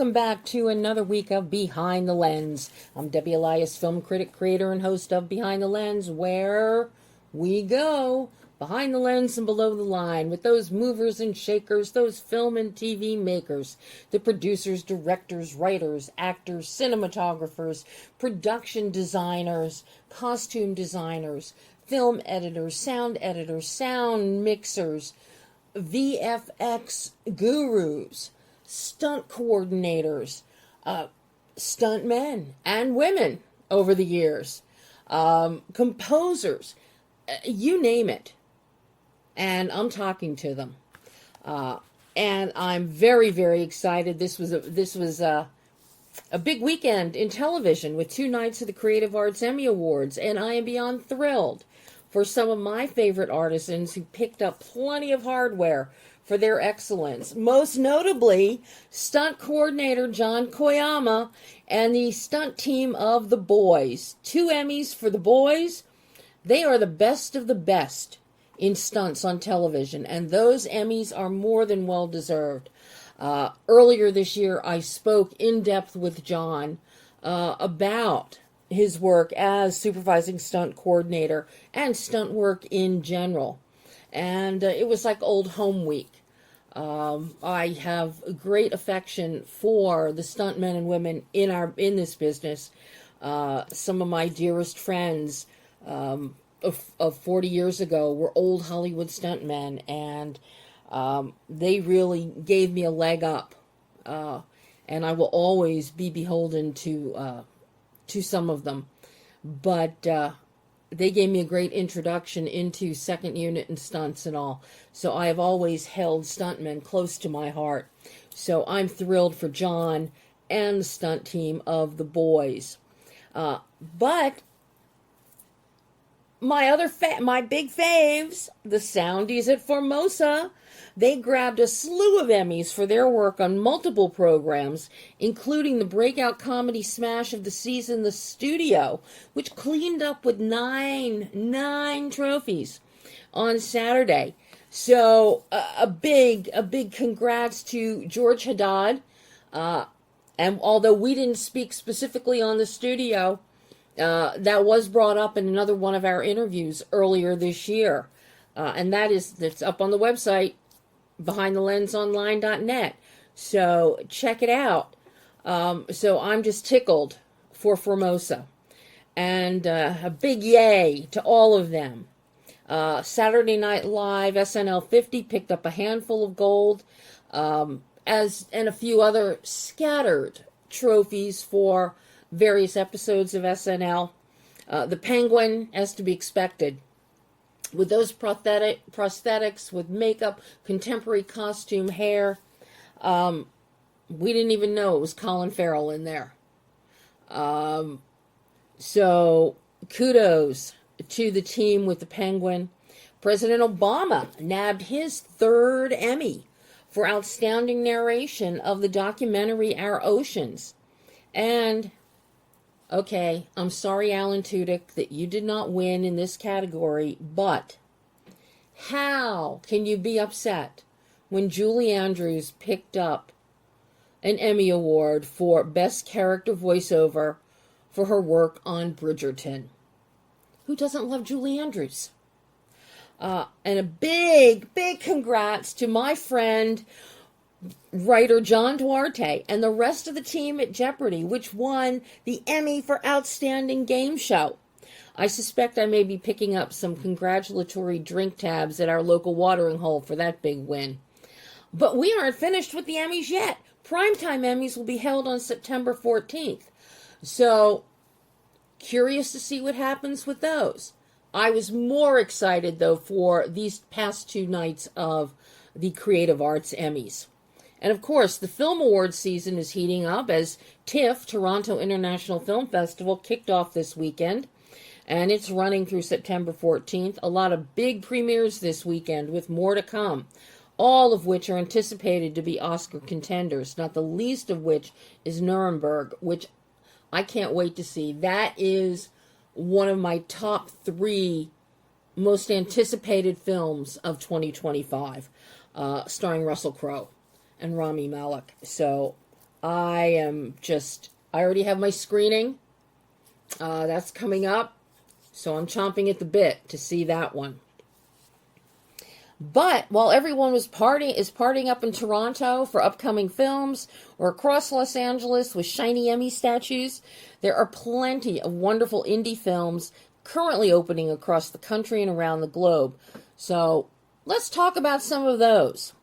welcome back to another week of Behind the Lens. I'm Debbie Elias, film critic, creator, and host of Behind the Lens, where we go behind the lens and below the line with those movers and shakers, those film and TV makers, the producers, directors, writers, actors, cinematographers, production designers, costume designers, film editors, sound mixers, VFX gurus, stunt coordinators, stunt men and women over the years, composers, you name it. And I'm talking to them. And I'm very, very excited. This was a big weekend in television with 2 nights of the Creative Arts Emmy Awards, and I am beyond thrilled for some of my favorite artisans who picked up plenty of hardware for their excellence. Most notably, stunt coordinator John Koyama and the stunt team of The Boys. 2 Emmys for The Boys. They are the best of the best in stunts on television, and those Emmys are more than well deserved. Earlier this year, I spoke in depth with John about his work as supervising stunt coordinator and stunt work in general. And it was like old home week. I have a great affection for the stuntmen and women in this business. Some of my dearest friends of 40 years ago were old Hollywood stuntmen, and they really gave me a leg up. And I will always be beholden to some of them. But they gave me a great introduction into second unit and stunts and all. So I have always held stuntmen close to my heart. So I'm thrilled for John and the stunt team of The Boys. But my big faves, the Soundies at Formosa, they grabbed a slew of Emmys for their work on multiple programs, including the breakout comedy smash of the season, The Studio, which cleaned up with nine trophies on Saturday. So a big congrats to George Haddad. And although we didn't speak specifically on The Studio, that was brought up in another one of our interviews earlier this year. And that's up on the website, behindthelensonline.net. So check it out. So I'm just tickled for Formosa. And a big yay to all of them. Saturday Night Live, SNL 50 picked up a handful of gold, and a few other scattered trophies for various episodes of SNL. The Penguin, as to be expected, with those prosthetics, with makeup, contemporary costume, hair. We didn't even know it was Colin Farrell in there. So kudos to the team with the Penguin. President Obama nabbed his 3rd Emmy for outstanding narration of the documentary Our Oceans. And okay, I'm sorry, Alan Tudyk, that you did not win in this category, but how can you be upset when Julie Andrews picked up an Emmy Award for Best Character Voiceover for her work on Bridgerton? Who doesn't love Julie Andrews? And a big congrats to my friend, writer John Duarte and the rest of the team at Jeopardy, which won the Emmy for Outstanding Game Show. I suspect I may be picking up some congratulatory drink tabs at our local watering hole for that big win. But we aren't finished with the Emmys yet. Primetime Emmys will be held on September 14th. So, curious to see what happens with those. I was more excited, though, for these past 2 nights of the Creative Arts Emmys. And of course, the Film Awards season is heating up as TIFF, Toronto International Film Festival, kicked off this weekend. And it's running through September 14th. A lot of big premieres this weekend with more to come, all of which are anticipated to be Oscar contenders, not the least of which is Nuremberg, which I can't wait to see. That is one of my top 3 most anticipated films of 2025, starring Russell Crowe and Rami Malek. So I already have my screening. That's coming up. So I'm chomping at the bit to see that one. But while everyone is partying up in Toronto for upcoming films or across Los Angeles with shiny Emmy statues, there are plenty of wonderful indie films currently opening across the country and around the globe. So let's talk about some of those.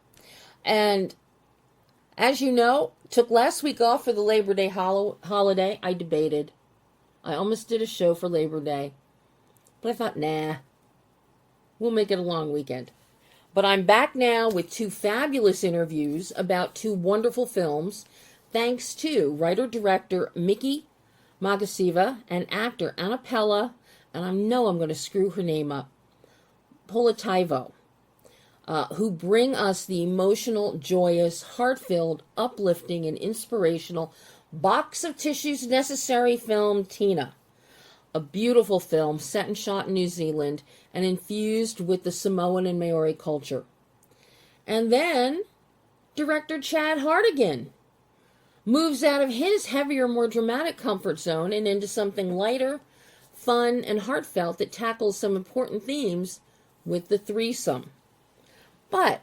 And as you know, took last week off for the Labor Day holiday. I debated. I almost did a show for Labor Day. But I thought, nah, we'll make it a long weekend. But I'm back now with two fabulous interviews about two wonderful films, thanks to writer-director Miki Magasiva and actor Anapela, and I know I'm going to screw her name up, Polataivao, who bring us the emotional, joyous, heart-filled, uplifting, and inspirational box of tissues necessary film Tina. A beautiful film set and shot in New Zealand and infused with the Samoan and Maori culture. And then director CHAD HARTIGAN moves out of his heavier, more dramatic comfort zone and into something lighter, fun, and heartfelt that tackles some important themes with the threesome. But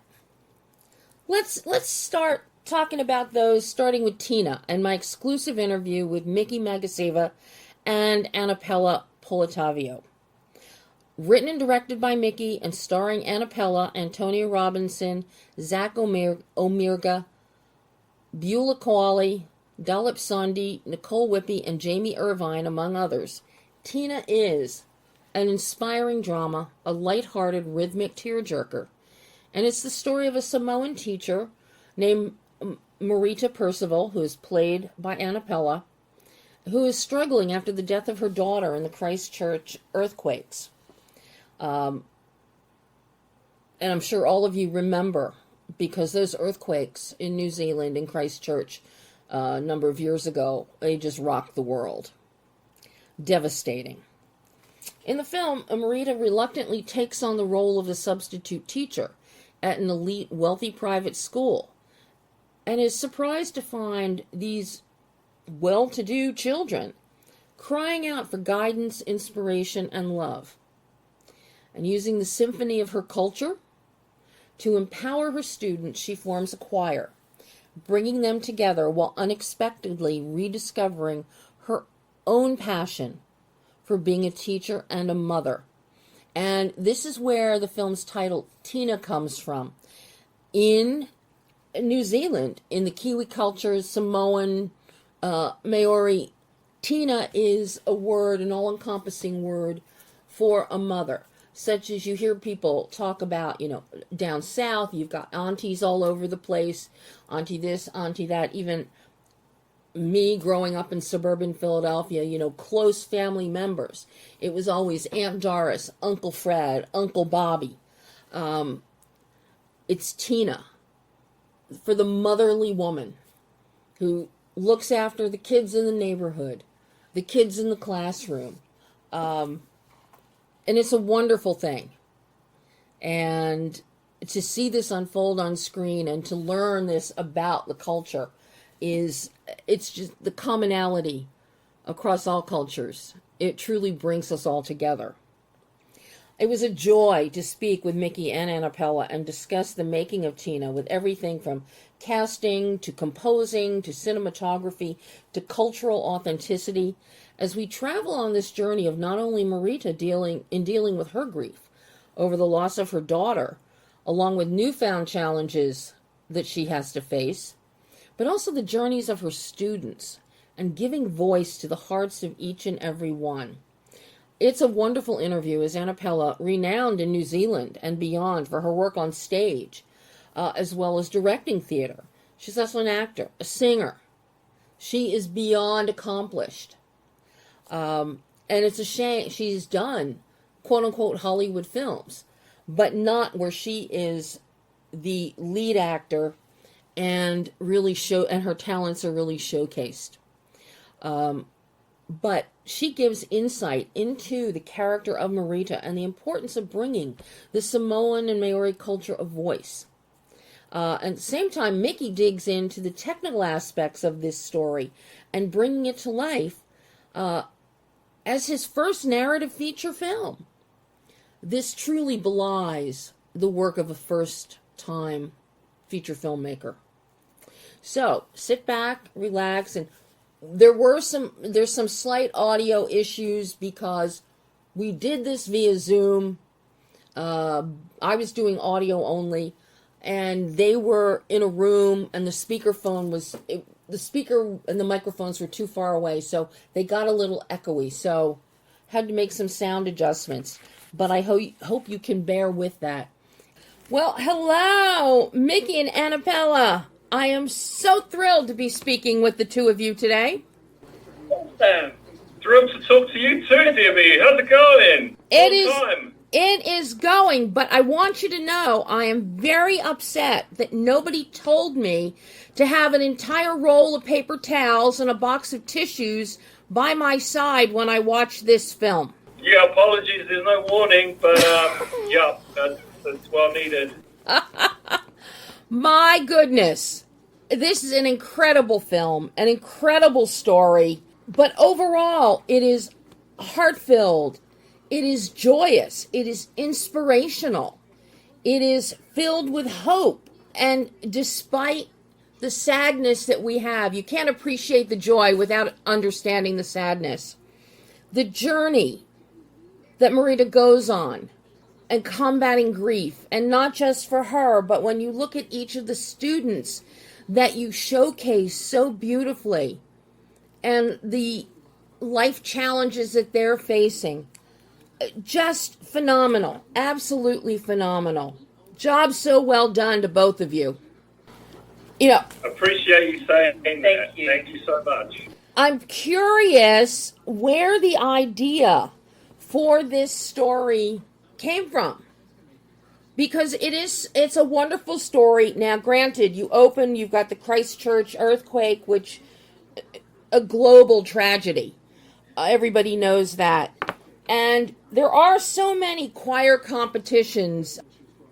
let's start talking about those, starting with Tina and my exclusive interview with Miki Magasiva and Anapela Polataivao. Written and directed by Miki and starring Anapela, Antonia Robinson, Zac O'Meagher, Beulah Koale, Dalip Sondhi, Nicole Whippy, and Jamie Irvine, among others. Tina is an inspiring drama, a light-hearted, rhythmic tearjerker, and it's the story of a Samoan teacher named Mareta Percival, who is played by Anapela, who is struggling after the death of her daughter in the Christchurch earthquakes. And I'm sure all of you remember, because those earthquakes in New Zealand, in Christchurch, a number of years ago, they just rocked the world. Devastating. In the film, Mareta reluctantly takes on the role of a substitute teacher at an elite, wealthy private school, and is surprised to find these well-to-do children crying out for guidance, inspiration, and love. And using the symphony of her culture to empower her students, she forms a choir, bringing them together while unexpectedly rediscovering her own passion for being a teacher and a mother. And this is where the film's title, Tina, comes from. In New Zealand, in the Kiwi cultures, Samoan, Maori, Tina is a word, an all-encompassing word for a mother. Such as you hear people talk about, down south, you've got aunties all over the place, auntie this, auntie that. Even me growing up in suburban Philadelphia, close family members. It was always Aunt Doris, Uncle Fred, Uncle Bobby. It's Tina, for the motherly woman who looks after the kids in the neighborhood, the kids in the classroom. And it's a wonderful thing. And to see this unfold on screen and to learn this about the culture it's just the commonality across all cultures. It truly brings us all together. It was a joy to speak with Miki and Anapela and discuss the making of Tina, with everything from casting to composing to cinematography to cultural authenticity, as we travel on this journey of not only Mareta dealing with her grief over the loss of her daughter, along with newfound challenges that she has to face, but also the journeys of her students and giving voice to the hearts of each and every one. It's a wonderful interview, as Anapela, renowned in New Zealand and beyond for her work on stage, as well as directing theater. She's also an actor, a singer. She is beyond accomplished. And it's a shame she's done, quote-unquote, Hollywood films, but not where she is the lead actor and her talents are really showcased. But she gives insight into the character of Mareta and the importance of bringing the Samoan and Maori culture a voice. And at the same time, Miki digs into the technical aspects of this story and bringing it to life as his first narrative feature film. This truly belies the work of a first-time feature filmmaker. So sit back, relax, and there's some slight audio issues because we did this via Zoom. I was doing audio only, and they were in a room, and the speaker and the microphones were too far away, so they got a little echoey. So had to make some sound adjustments, but I hope you can bear with that. Well, hello, Miki and Anapela. I am so thrilled to be speaking with the two of you today. Awesome. Thrilled to talk to you too, Debbie. How's it going? It is going, but I want you to know I am very upset that nobody told me to have an entire roll of paper towels and a box of tissues by my side when I watch this film. Yeah, apologies. There's no warning, but yeah, that's well needed. My goodness. This is an incredible film, an incredible story, but overall it is heart-filled. It is joyous. It is inspirational. It is filled with hope. And despite the sadness that we have, you can't appreciate the joy without understanding the sadness. The journey that Mareta goes on and combating grief, and not just for her, but when you look at each of the students that you showcase so beautifully and the life challenges that they're facing, just phenomenal, absolutely phenomenal. Job so well done to both of you. You know, appreciate you saying that. Thank you so much. I'm curious where the idea for this story came from, because it's a wonderful story. Now, granted, you've got the Christchurch earthquake, which a global tragedy. Everybody knows that. And there are so many choir competitions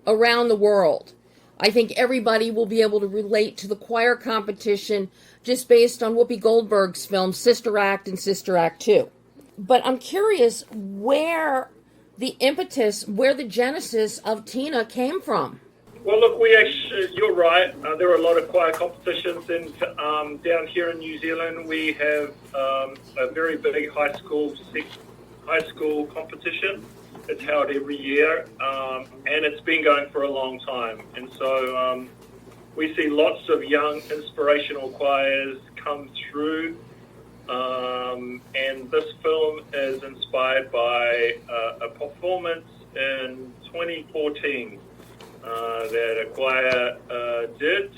around the world. I think everybody will be able to relate to the choir competition just based on Whoopi Goldberg's films Sister Act and Sister Act 2. But I'm curious where the genesis of Tina came from. Well, look, you're right. There are a lot of choir competitions, and down here in New Zealand, we have a very big high school competition. It's held every year, and it's been going for a long time. And so we see lots of young inspirational choirs come through. And this film is inspired by a performance in 2014 that a choir did.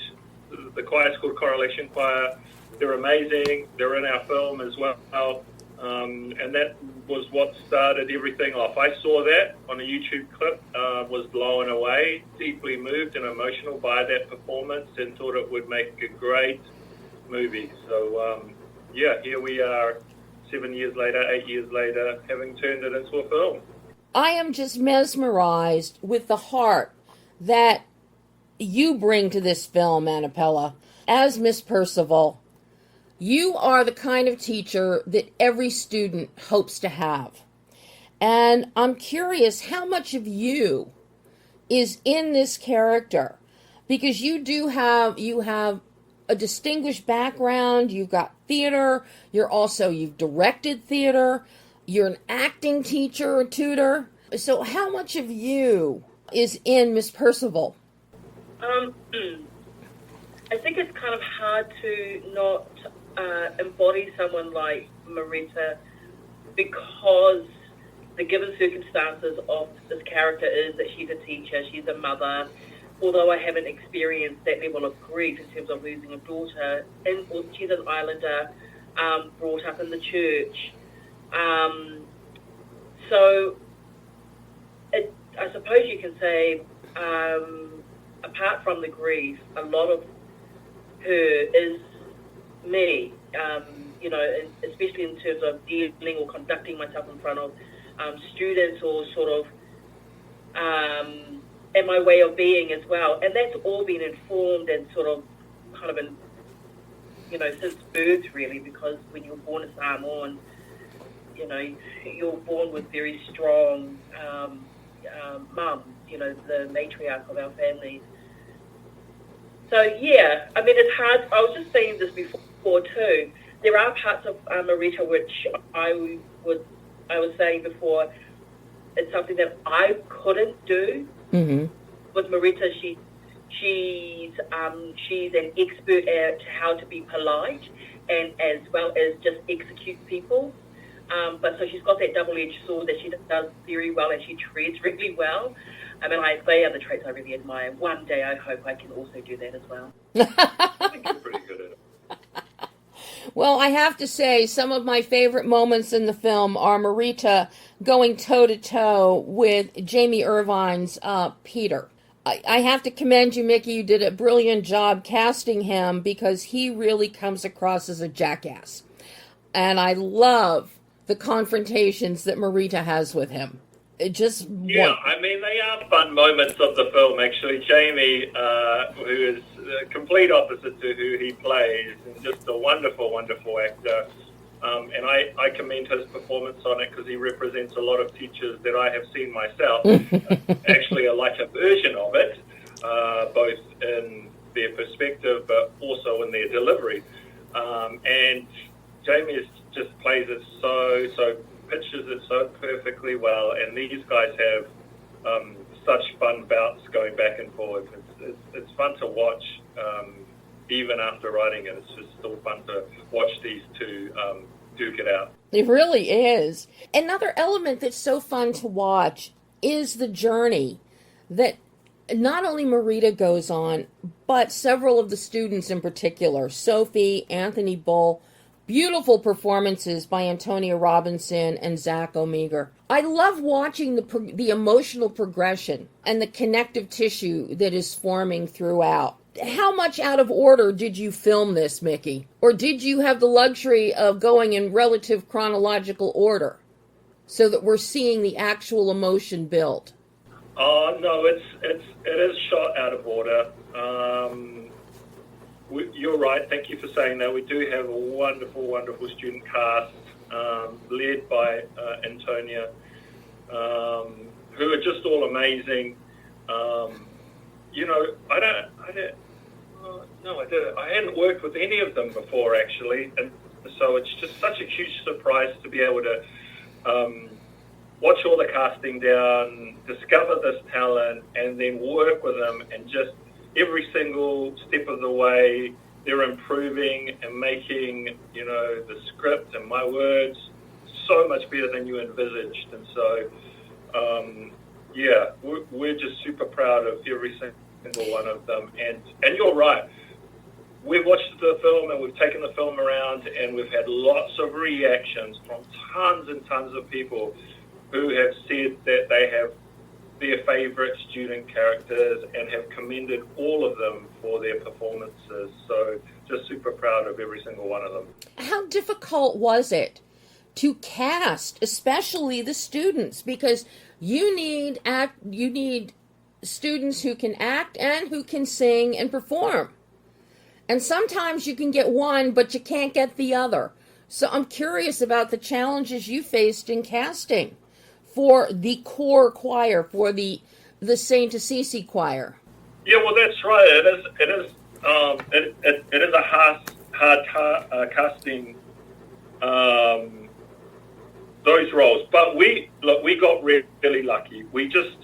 The choir is called Correlation Choir. They're amazing. They're in our film as well. And that was what started everything off. I saw that on a YouTube clip, was blown away, deeply moved and emotional by that performance, and thought it would make a great movie. So, yeah, here we are 8 years later, having turned it into a film. I am just mesmerized with the heart that you bring to this film, Anapela. As Miss Percival, you are the kind of teacher that every student hopes to have. And I'm curious how much of you is in this character, because you have a distinguished background. You've got theater. You've directed theater. You're an acting teacher or tutor. So how much of you is in Miss Percival? I think it's kind of hard to not embody someone like Mareta, because the given circumstances of this character is that she's a teacher, she's a mother. Although I haven't experienced that level of grief in terms of losing a daughter, and she's an islander, brought up in the church. So I suppose you can say, apart from the grief, a lot of her is me, especially in terms of dealing or conducting myself in front of students, or sort of and my way of being as well. And that's all been informed and sort of kind of in, you know, since birth really, because when you're born a Samoan, you know, you're born with very strong mum, you know, the matriarch of our families. So yeah, I mean, it's hard. I was just saying this before too. There are parts of Mareta which I was saying before, it's something that I couldn't do. Mm-hmm. With Mareta, she's an expert at how to be polite and as well as just execute people. But so she's got that double-edged sword that she does very well, and she treads really well. I mean, they are the traits I really admire. One day I hope I can also do that as well. I think you're pretty good at it. Well, I have to say, some of my favorite moments in the film are Mareta going toe-to-toe with Jamie Irvine's Peter. I have to commend you, Miki. You did a brilliant job casting him because he really comes across as a jackass. And I love the confrontations that Mareta has with him. It just... Yeah, I mean, they are fun moments of the film, actually. Jamie, who is the complete opposite to who he plays, and just a wonderful, wonderful actor. And I commend his performance on it because he represents a lot of teachers that I have seen myself. Actually, like a version of it, both in their perspective, but also in their delivery. And Jamie just plays it so pitches it so perfectly well, and these guys have such fun bouts going back and forth. It's fun to watch, even after writing it. It's just still fun to watch these two duke it out. It really is. Another element that's so fun to watch is the journey that not only Mareta goes on, but several of the students in particular, Sophie, Anthony Bull. Beautiful performances by Antonia Robinson and Zac O'Meagher. I love watching the emotional progression and the connective tissue that is forming throughout. How much out of order did you film this, Miki? Or did you have the luxury of going in relative chronological order so that we're seeing the actual emotion build? Oh, no, it is shot out of order. You're right. Thank you for saying that. We do have a wonderful, wonderful student cast led by Antonia, who are just all amazing. You know, I hadn't worked with any of them before, actually, and so it's just such a huge surprise to be able to watch all the casting down, discover this talent, and then work with them, and just every single step of the way, they're improving and making, you know, the script and my words so much better than you envisaged. And so, yeah, we're just super proud of every single one of them. And you're right. We've watched the film and we've taken the film around, and we've had lots of reactions from tons and tons of people who have said that they have their favourite student characters and have commended all of them for their performances. So just super proud of every single one of them. How difficult was it to cast, especially the students? Because you need students who can act and who can sing and perform. And sometimes you can get one, but you can't get the other. So I'm curious about the challenges you faced in casting for the core choir, for the Saint Assisi choir. Yeah, well, that's right. It is a hard casting those roles, but we got really lucky. We just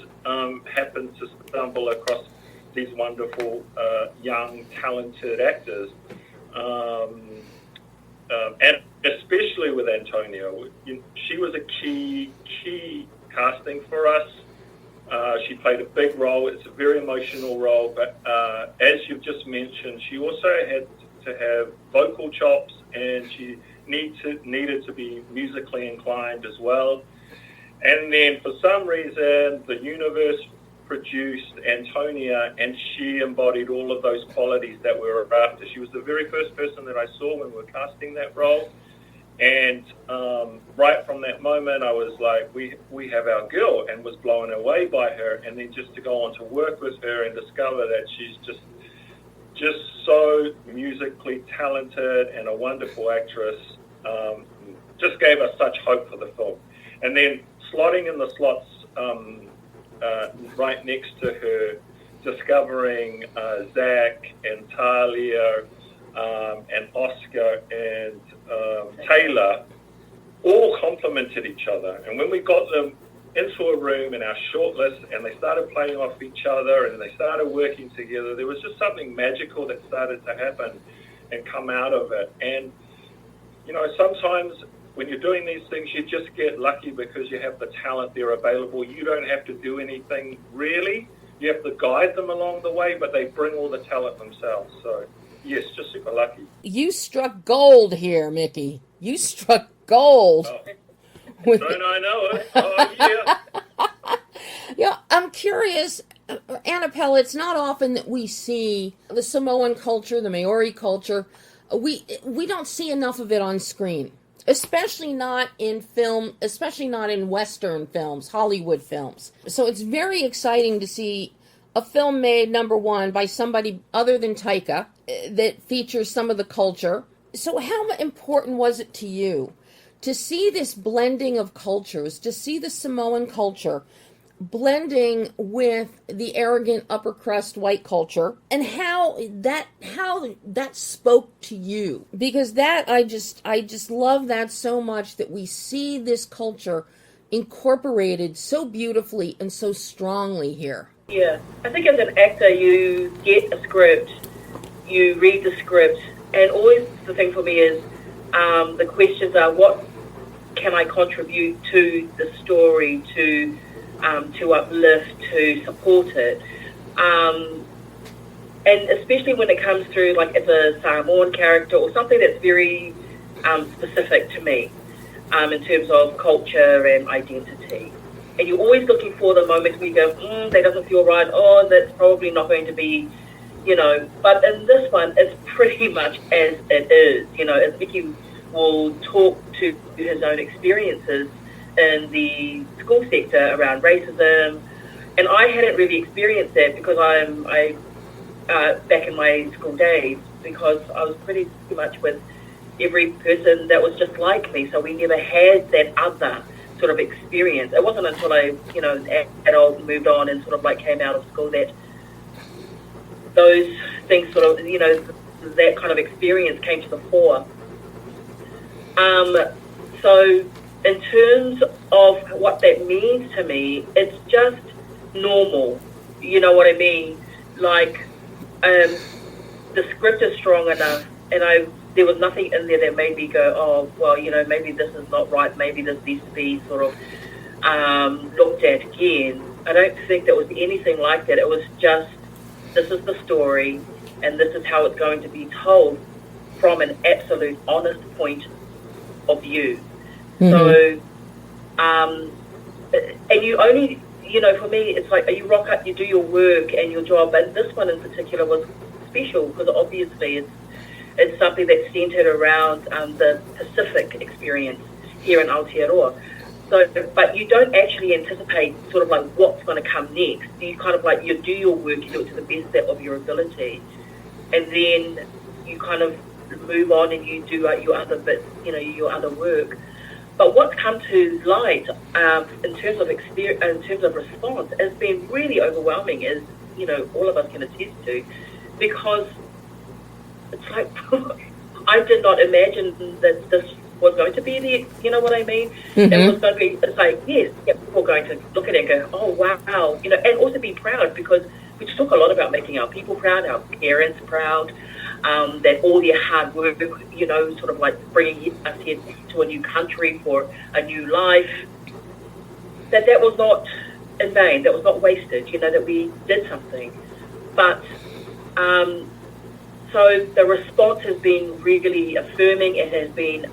happened to stumble across these wonderful young, talented actors, and especially with Antonia. She was a key casting for us. She played a big role. It's a very emotional role, but as you've just mentioned, she also had to have vocal chops, and she needed to be musically inclined as well. And then for some reason, the universe produced Antonia, and she embodied all of those qualities that we were after. She was the very first person that I saw when we were casting that role, And right from that moment, I was like, we have our girl, and was blown away by her. And then just to go on to work with her and discover that she's just so musically talented and a wonderful actress, just gave us such hope for the film. And then slotting in the slots right next to her, discovering Zac and Talia and Oscar and Taylor all complemented each other. And when we got them into a room in our shortlist and they started playing off each other and they started working together, there was just something magical that started to happen and come out of it. And, you know, sometimes when you're doing these things, you just get lucky because you have the talent there available. You don't have to do anything really. You have to guide them along the way, but they bring all the talent themselves. So, yes, just super lucky. You struck gold here, Miki. You struck gold. Oh. Don't I know it? Oh, yeah. Yeah, I'm curious, Anapela, it's not often that we see the Samoan culture, the Maori culture. We don't see enough of it on screen, especially not in film, especially not in Western films, Hollywood films. So it's very exciting to see a film made, number one, by somebody other than Taika that features some of the culture. So how important was it to you to see this blending of cultures, to see the Samoan culture blending with the arrogant upper crust white culture, and how that spoke to you? Because that I just love that so much, that we see this culture incorporated so beautifully and so strongly here. Yeah, I think as an actor, you get a script, you read the script, and always the thing for me is the questions are, what can I contribute to the story, to uplift, to support it, and especially when it comes through, like, as a Samoan character or something that's very specific to me in terms of culture and identity. And you're always looking for the moments where you go, that doesn't feel right, oh, that's probably not going to be, you know. But in this one, it's pretty much as it is, you know, as Miki will talk to his own experiences in the school sector around racism. And I hadn't really experienced that because I back in my school days, because I was pretty much with every person that was just like me. So we never had that other sort of experience. It wasn't until I, you know, as adult, moved on and sort of like came out of school that those things sort of, you know, that kind of experience came to the fore. So in terms of what that means to me, it's just normal. You know what I mean? Like, the script is strong enough, and there was nothing in there that made me go, oh, well, you know, maybe this is not right, maybe this needs to be sort of looked at again. I don't think there was anything like that. It was just, this is the story, and this is how it's going to be told from an absolute honest point of view. Mm-hmm. So, and you only, you know, for me, it's like you rock up, you do your work and your job, and this one in particular was special because obviously it's something that's centered around the Pacific experience here in Aotearoa. So, but you don't actually anticipate sort of like what's going to come next. You kind of like, you do your work, you do it to the best of your ability, and then you kind of move on and you do your other bits, you know, your other work. But what's come to light in terms of experience, in terms of response, has been really overwhelming, as you know, all of us can attest to, because it's like I did not imagine that this was going to be the, you know what I mean? Mm-hmm. It was going to be, it's like, yes, people are going to look at it and go, oh wow, you know, and also be proud, because we talk a lot about making our people proud, our parents proud. That all their hard work, you know, sort of like bringing us here to a new country for a new life, that was not in vain, that was not wasted, you know, that we did something. But so the response has been really affirming, it has been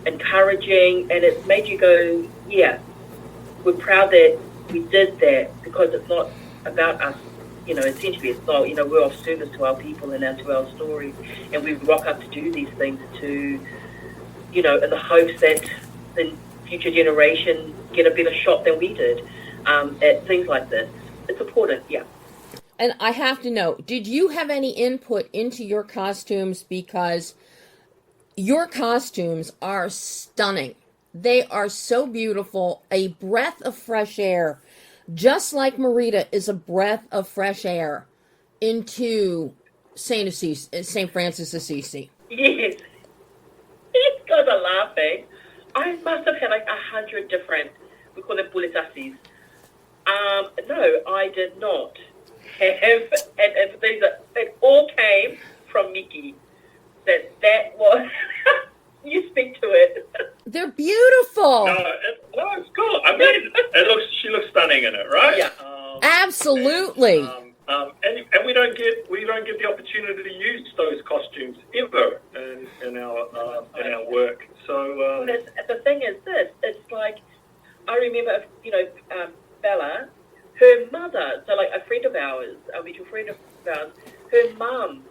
encouraging, and it's made you go, yeah, we're proud that we did that, because it's not about us. You know, essentially it's not, you know, we're of service to our people and to our stories, and we rock up to do these things to in the hopes that the future generation get a better shot than we did at things like this. It's important, yeah. And I have to know, did you have any input into your costumes? Because your costumes are stunning. They are so beautiful, a breath of fresh air, just like Mareta is a breath of fresh air into St. Francis Assisi. Yes. These guys are laughing. I must have had like 100 different, we call them buletasis. No, I did not have, and these it all came from Miki. That was, you speak to it. They're beautiful. No, it's cool. I mean, she looks stunning in it, right? Yeah. Absolutely. And we don't get the opportunity to use those costumes ever in our work. So the thing is this: it's like I remember, Bella, her mother. So like a friend of ours, a mutual friend of ours, her mum,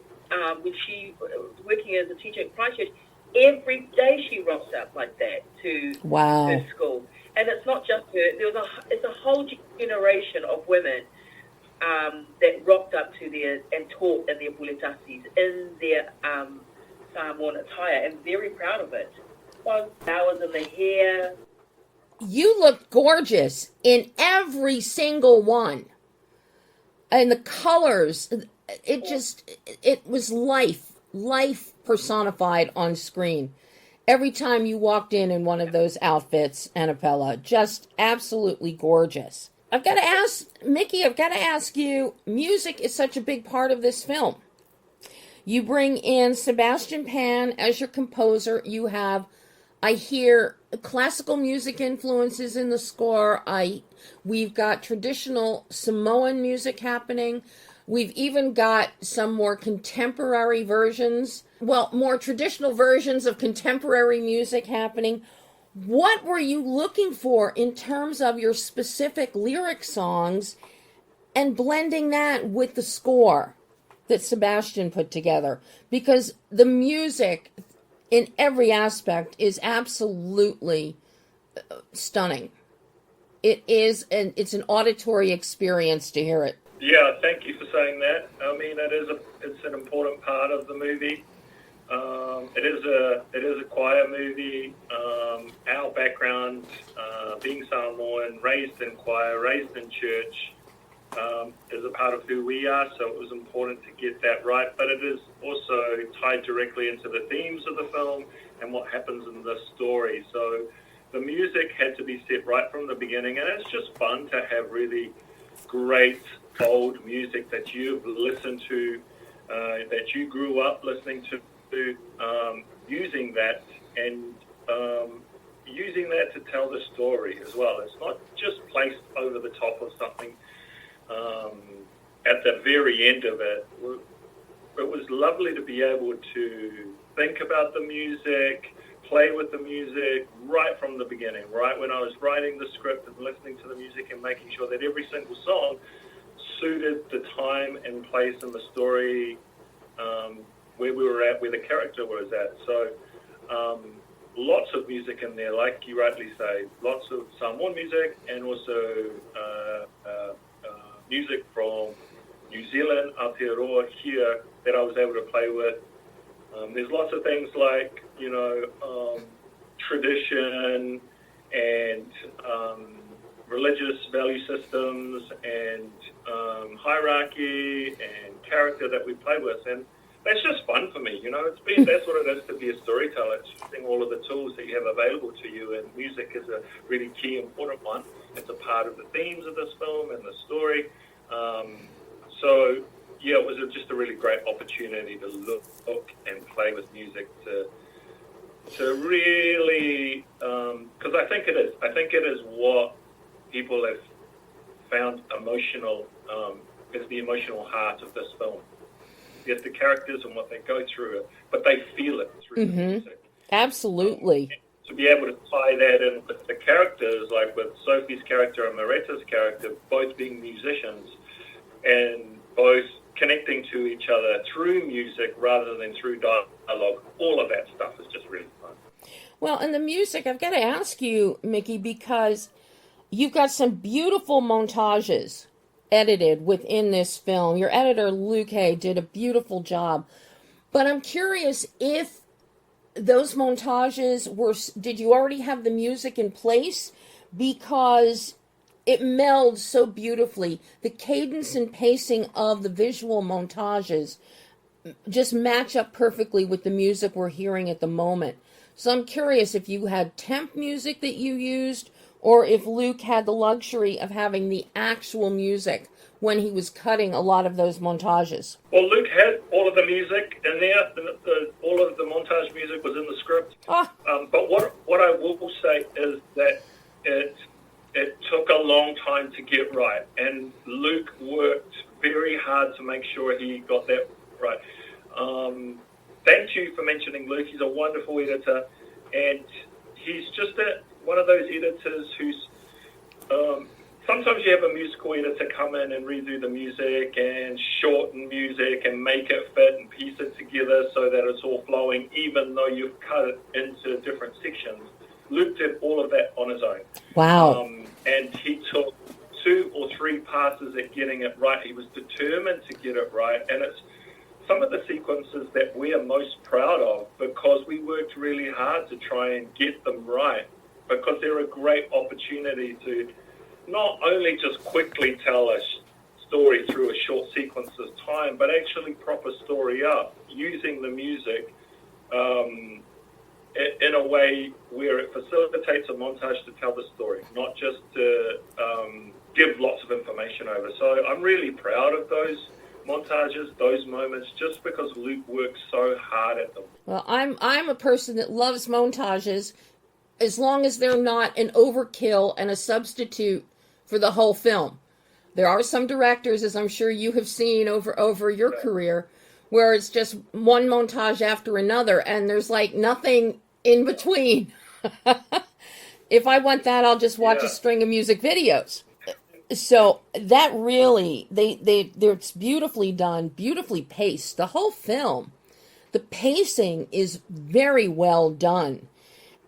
when she was working as a teacher at Christchurch, every day she rocks up like that to her school. And it's not just her. It's a whole generation of women that rocked up to their and taught in their buletasis in their Samoan attire, and very proud of it. Flowers in the hair. You looked gorgeous in every single one. And the colors, it was life personified on screen. Every time you walked in one of those outfits, Anapela, just absolutely gorgeous. I've got to ask, Miki, you, music is such a big part of this film. You bring in Sebastian Pan as your composer. You have, I hear, classical music influences in the score. We've got traditional Samoan music happening. We've even got some more contemporary versions, more traditional versions of contemporary music happening. What were you looking for in terms of your specific lyric songs and blending that with the score that Sebastian put together? Because the music in every aspect is absolutely stunning. It's an auditory experience to hear it. Yeah, thank you for saying that. I mean, it's an important part of the movie. It is a choir movie. Our background, being Samoan, raised in choir, raised in church, is a part of who we are. So it was important to get that right. But it is also tied directly into the themes of the film and what happens in the story. So the music had to be set right from the beginning, and it's just fun to have really great old music that you've listened to, that you grew up listening to, using that and using that to tell the story as well. It's not just placed over the top of something at the very end of it. It was lovely to be able to think about the music, play with the music right from the beginning, right when I was writing the script and listening to the music and making sure that every single song suited the time and place in the story where we were at, where the character was at. So lots of music in there, like you rightly say, lots of Samoan music and also music from New Zealand, Aotearoa here that I was able to play with. There's lots of things like, tradition and religious value systems and hierarchy and character that we play with, and that's just fun for me. That's what it is to be a storyteller. It's using all of the tools that you have available to you, and music is a really key, important one. It's a part of the themes of this film and the story. So yeah, it was just a really great opportunity to look and play with music to really, because I think it is what people have found emotional, is the emotional heart of this film. Yes, the characters and what they go through it, but they feel it through the music. Absolutely. To be able to tie that in with the characters, like with Sophie's character and Mareta's character, both being musicians and both connecting to each other through music rather than through dialogue, all of that stuff is just really fun. Well, and the music, I've got to ask you, Miki, because you've got some beautiful montages edited within this film. Your editor, Luke Hay, did a beautiful job. But I'm curious if those montages did you already have the music in place? Because it melds so beautifully. The cadence and pacing of the visual montages just match up perfectly with the music we're hearing at the moment. So I'm curious if you had temp music that you used, or if Luke had the luxury of having the actual music when he was cutting a lot of those montages. Well, Luke had all of the music in there. All of the montage music was in the script. But what I will say is that it took a long time to get right, and Luke worked very hard to make sure he got that right. Thank you for mentioning Luke. He's a wonderful editor, and he's just one of those editors who's sometimes you have a musical editor come in and redo the music and shorten music and make it fit and piece it together so that it's all flowing, even though you've cut it into different sections. Luke did all of that on his own. Wow. And he took 2 or 3 passes at getting it right. He was determined to get it right, and it's some of the sequences that we are most proud of because we worked really hard to try and get them right, because they're a great opportunity to not only just quickly tell a story through a short sequence of time, but actually prop a story up using the music in a way where it facilitates a montage to tell the story, not just to give lots of information over. So I'm really proud of those montages, those moments, just because Luke works so hard at them. Well, I'm a person that loves montages as long as they're not an overkill and a substitute for the whole film. There are some directors, as I'm sure you have seen over your career, where it's just one montage after another and there's like nothing in between. If I want that, I'll just watch a string of music videos. So that really, it's beautifully done, beautifully paced. The whole film, the pacing is very well done.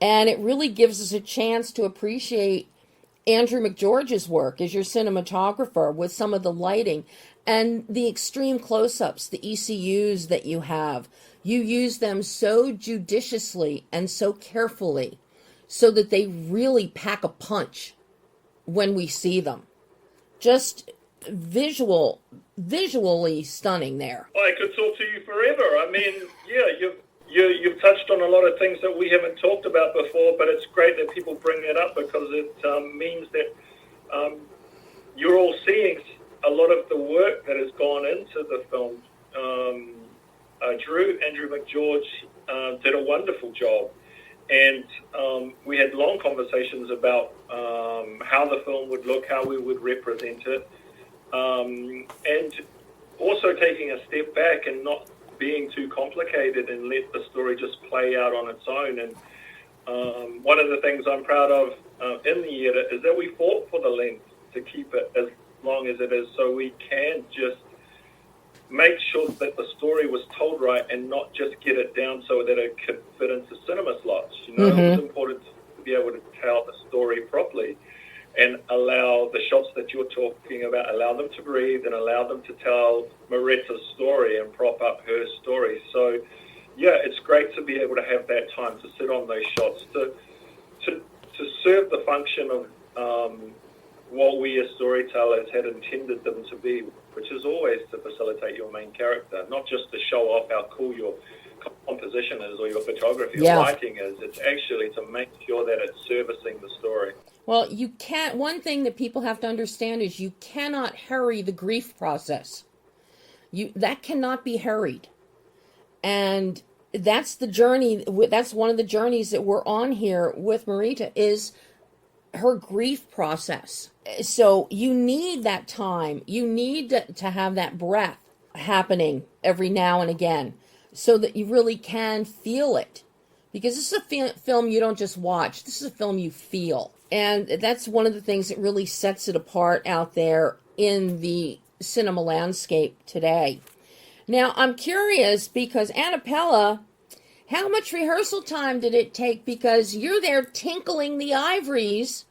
And it really gives us a chance to appreciate Andrew McGeorge's work as your cinematographer with some of the lighting and the extreme close-ups, the ECUs that you have. You use them so judiciously and so carefully so that they really pack a punch when we see them. Just visually stunning there. I could talk to you forever. I mean, you've touched on a lot of things that we haven't talked about before, but it's great that people bring it up because it means that you're all seeing a lot of the work that has gone into the film. Andrew McGeorge did a wonderful job, and we had long conversations about how the film would look, how we would represent it, and also taking a step back and not being too complicated and let the story just play out on its own. And one of the things I'm proud of in the edit is that we fought for the length to keep it as long as it is, so we can just make sure that the story was told right and not just get it down so that it could fit into cinema slots. You know, It's important to be able to tell the story properly and allow the shots that you're talking about, allow them to breathe and allow them to tell Mareta's story and prop up her story. So, yeah, it's great to be able to have that time to sit on those shots, to serve the function of what we as storytellers had intended them to be, which is always to facilitate your main character, not just to show off how cool your composition is or your photography or lighting is. It's actually to make sure that it's servicing the story. Well, you can't. One thing that people have to understand is you cannot hurry the grief process. That cannot be hurried, and that's the journey. That's one of the journeys that we're on here with Mareta, is her grief process. So you need that time. You need to have that breath happening every now and again so that you really can feel it. Because this is a film you don't just watch. This is a film you feel. And that's one of the things that really sets it apart out there in the cinema landscape today. Now, I'm curious because Anapela How much rehearsal time did it take? Because you're there tinkling the ivories,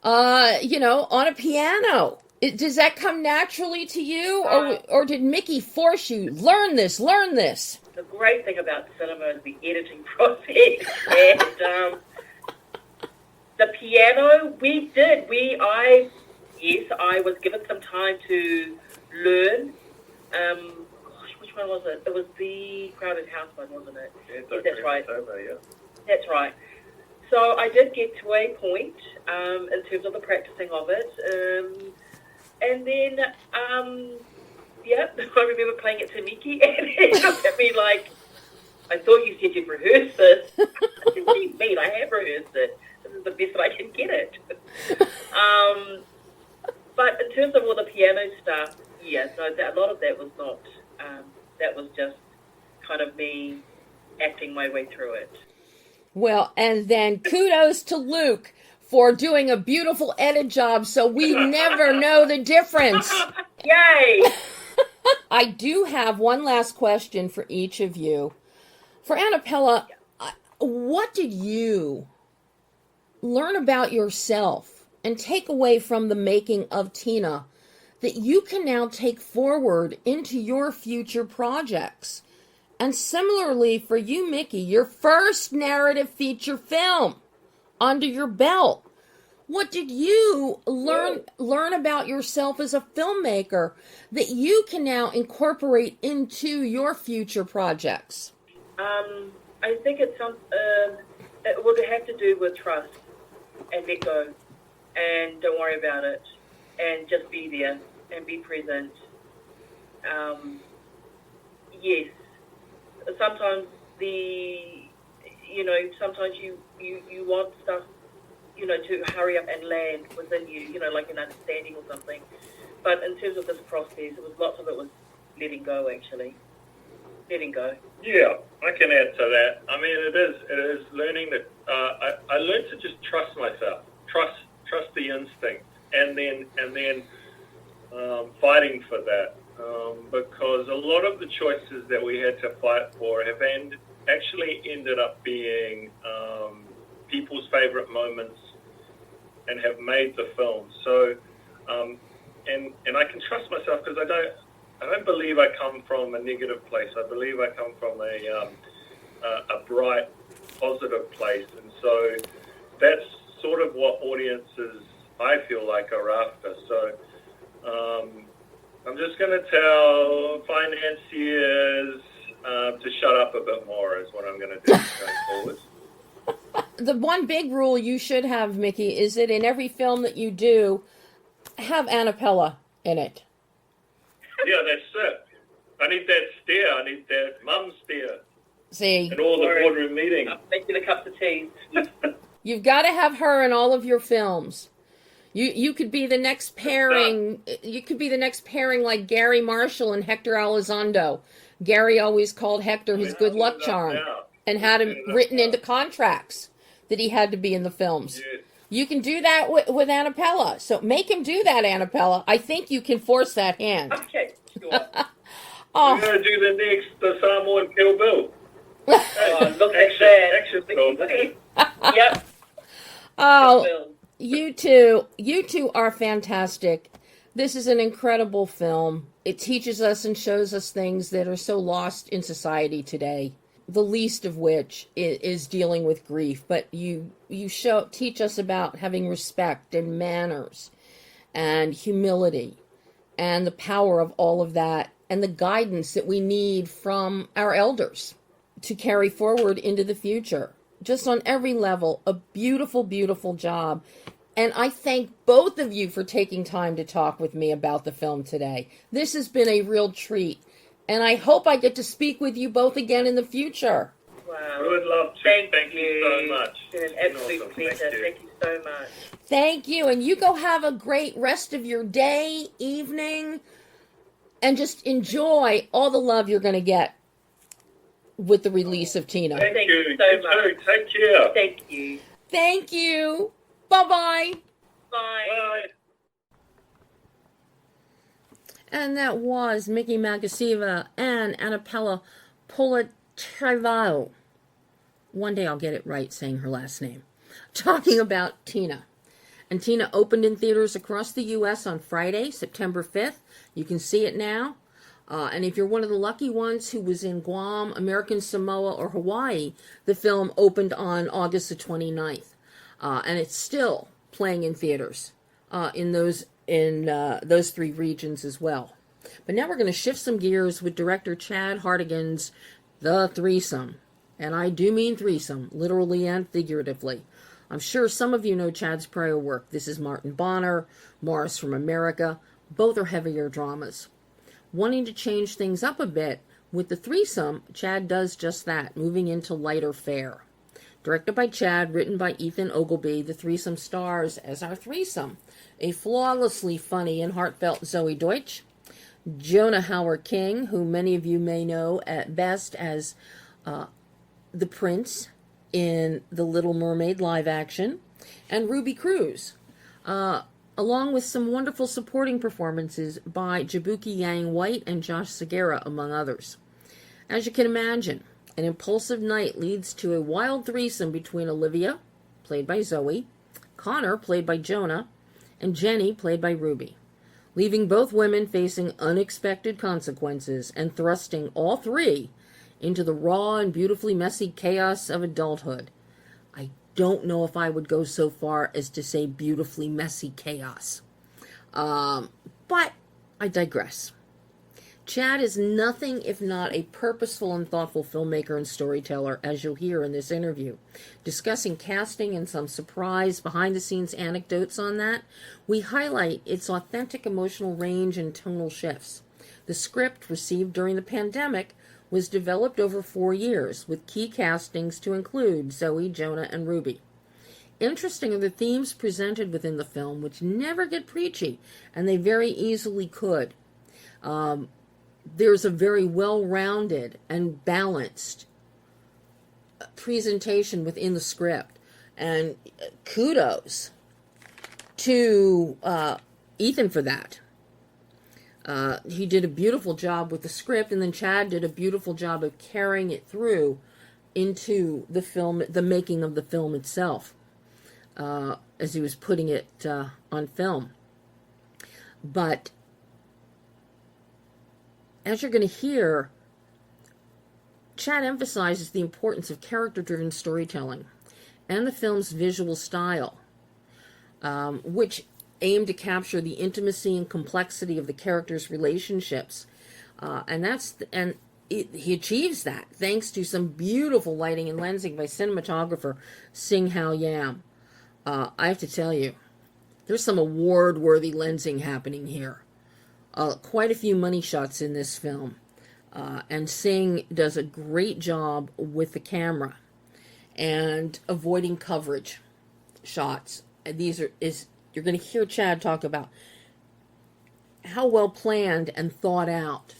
on a piano. Does that come naturally to you, or did Miki force you, learn this? The great thing about cinema is the editing process. And the piano, I was given some time to learn. Which one was it? It was the Crowded House one, wasn't it? Yeah, yes, that's right. Yeah. That's right. So I did get to a point in terms of the practicing of it. And then, I remember playing it to Miki, and he looked at me like, I thought you said you'd rehearsed this. I said, what do you mean? I have rehearsed it. This is the best that I can get it. But in terms of all the piano stuff, a lot of that was not, that was just kind of me acting my way through it. Well, and then kudos to Luke for doing a beautiful edit job so we never know the difference. Yay! I do have one last question for each of you. For Anapela, what did you learn about yourself and take away from the making of Tina that you can now take forward into your future projects? And similarly for you, Miki, your first narrative feature film under your belt. What did you learn about yourself as a filmmaker that you can now incorporate into your future projects? I think it would have to do with trust and let go and don't worry about it and just be there and be present. Yes, sometimes sometimes you want stuff, to hurry up and land within you, like an understanding or something. But in terms of this process, lots of it was letting go, actually. Letting go. Yeah, I can add to that. I mean, it is learning that I learned to just trust myself, trust the instinct, and then fighting for that, because a lot of the choices that we had to fight for have actually ended up being people's favorite moments and have made the film. So, and I can trust myself because I don't believe I come from a negative place. I believe I come from a bright, positive place, and so that's sort of what audiences, I feel like, are after. So I'm just going to tell financiers to shut up a bit more is what I'm going to do going forward. The one big rule you should have, Miki, is that in every film that you do, have Anapela in it. Yeah, that's it. I need that stare. I need that mum stare. See? In all the boardroom meetings. Making a cup of tea. You've got to have her in all of your films. You could be the next pairing. You could be the next pairing like Gary Marshall and Hector Elizondo. Gary always called Hector his good luck charm and had him written into contracts that he had to be in the films. Yes. You can do that with Anapela. So make him do that, Anapela. I think you can force that hand. Okay, sure. We're going to do the Samoan Kill Bill. Look at that. Action film. Yep. Oh, you two are fantastic. This is an incredible film. It teaches us and shows us things that are so lost in society today. The least of which is dealing with grief. But you teach us about having respect and manners and humility and the power of all of that and the guidance that we need from our elders to carry forward into the future. Just on every level, a beautiful, beautiful job. And I thank both of you for taking time to talk with me about the film today. This has been a real treat. And I hope I get to speak with you both again in the future. Wow. I would love to. Thank you so much. It's been an absolute pleasure. Thank you so much. Thank you. And you go have a great rest of your day, evening, and just enjoy all the love you're going to get with the release of Tina. Thank you so much. Take care. Thank you. Thank you. Bye-bye. Bye. Bye. And that was Miki Magasiva and Anapela Polataivao. One day I'll get it right saying her last name. Talking about Tina. And Tina opened in theaters across the U.S. on Friday, September 5th. You can see it now. And if you're one of the lucky ones who was in Guam, American Samoa, or Hawaii, the film opened on August the 29th. And it's still playing in theaters in those three regions as well. But now we're going to shift some gears with director CHAD HARTIGAN's The Threesome. And I do mean threesome, literally and figuratively. I'm sure some of you know Chad's prior work. This is Martin Bonner, Morris from America. Both are heavier dramas. Wanting to change things up a bit, with The Threesome, Chad does just that, moving into lighter fare. Directed by Chad, written by Ethan Ogilvy, The Threesome stars as our threesome a flawlessly funny and heartfelt Zoe Deutsch, Jonah Hauer-King, who many of you may know at best as the prince in The Little Mermaid live action, and Ruby Cruz, along with some wonderful supporting performances by Jabuki Yang White and Josh Segura, among others. As you can imagine, an impulsive night leads to a wild threesome between Olivia, played by Zoe, Connor, played by Jonah, and Jenny, played by Ruby, leaving both women facing unexpected consequences and thrusting all three into the raw and beautifully messy chaos of adulthood. I don't know if I would go so far as to say beautifully messy chaos. But I digress. Chad is nothing if not a purposeful and thoughtful filmmaker and storyteller, as you'll hear in this interview. Discussing casting and some surprise behind-the-scenes anecdotes on that, we highlight its authentic emotional range and tonal shifts. The script, received during the pandemic, was developed over 4 years, with key castings to include Zoe, Jonah, and Ruby. Interesting are the themes presented within the film, which never get preachy, and they very easily could. There's a very well-rounded and balanced presentation within the script, and kudos to Ethan for that. He did a beautiful job with the script, and then Chad did a beautiful job of carrying it through into the film, the making of the film itself, as he was putting it on film. But as you're going to hear, Chad emphasizes the importance of character-driven storytelling and the film's visual style, which aim to capture the intimacy and complexity of the characters' relationships, he achieves that thanks to some beautiful lighting and lensing by cinematographer Sing Hao Yam. I have to tell you, there's some award-worthy lensing happening here. Quite a few money shots in this film, and Sing does a great job with the camera and avoiding coverage shots. And you're going to hear Chad talk about how well planned and thought out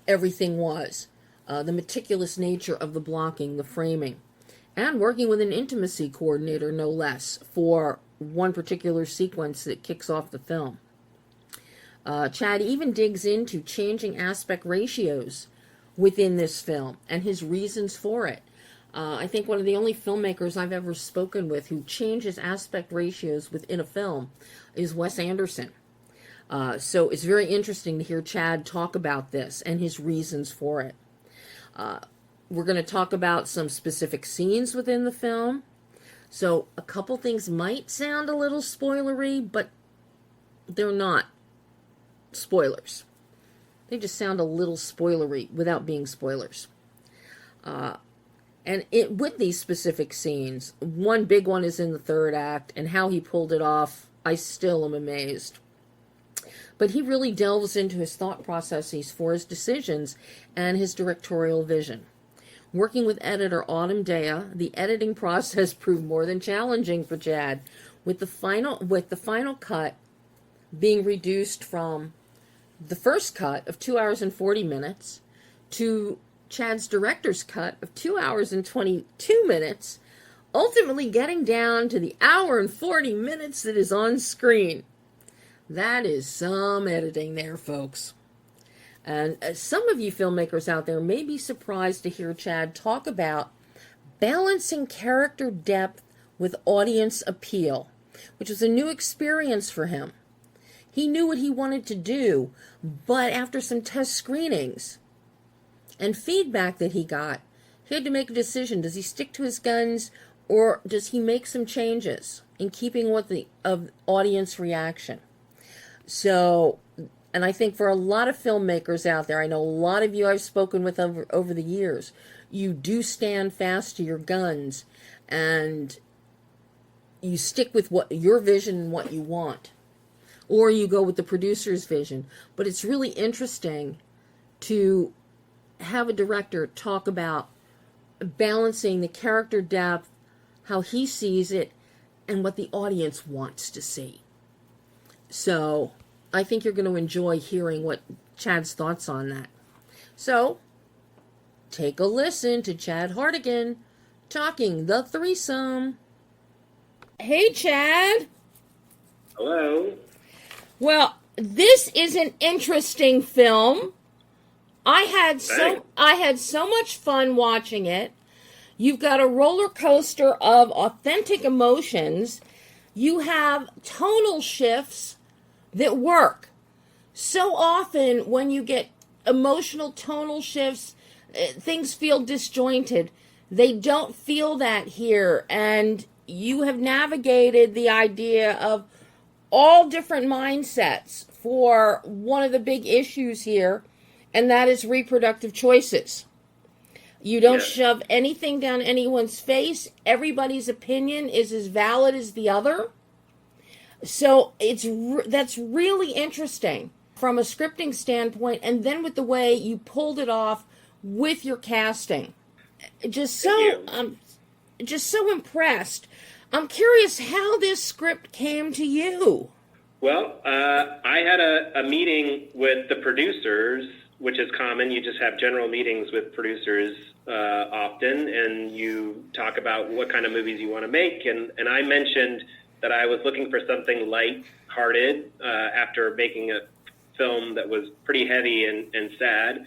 everything was, the meticulous nature of the blocking, the framing, and working with an intimacy coordinator, no less, for one particular sequence that kicks off the film. Chad even digs into changing aspect ratios within this film and his reasons for it. I think one of the only filmmakers I've ever spoken with who changes aspect ratios within a film is Wes Anderson. So it's very interesting to hear Chad talk about this and his reasons for it. We're going to talk about some specific scenes within the film. So a couple things might sound a little spoilery, but they're not spoilers. They just sound a little spoilery without being spoilers. With these specific scenes, one big one is in the third act, and how he pulled it off, I still am amazed. But he really delves into his thought processes for his decisions and his directorial vision. Working with editor Autumn Dea, the editing process proved more than challenging for Chad, with the final cut being reduced from the first cut of 2 hours and 40 minutes to Chad's director's cut of 2 hours and 22 minutes, ultimately getting down to the hour and 40 minutes that is on screen. That is some editing there, folks. And some of you filmmakers out there may be surprised to hear Chad talk about balancing character depth with audience appeal, which was a new experience for him. He knew what he wanted to do, but after some test screenings and feedback that he got, he had to make a decision. Does he stick to his guns, or does he make some changes in keeping with the audience reaction? So, and I think for a lot of filmmakers out there, I know a lot of you I've spoken with over the years, you do stand fast to your guns and you stick with what your vision and what you want, or you go with the producer's vision. But it's really interesting to have a director talk about balancing the character depth, how he sees it, and what the audience wants to see. So I think you're going to enjoy hearing what Chad's thoughts on that. So take a listen to Chad Hartigan talking the threesome. Hey, Chad. Hello. Well, this is an interesting film. I had so much fun watching it. You've got a roller coaster of authentic emotions. You have tonal shifts that work. So often when you get emotional tonal shifts, things feel disjointed. They don't feel that here. And you have navigated the idea of all different mindsets for one of the big issues here, and that is reproductive choices. You don't shove anything down anyone's face. Everybody's opinion is as valid as the other. So that's really interesting from a scripting standpoint, and then with the way you pulled it off with your casting. Just so impressed. I'm curious how this script came to you. Well, I had a meeting with the producers, which is common. You just have general meetings with producers often, and you talk about what kind of movies you want to make. And I mentioned that I was looking for something light-hearted after making a film that was pretty heavy and sad.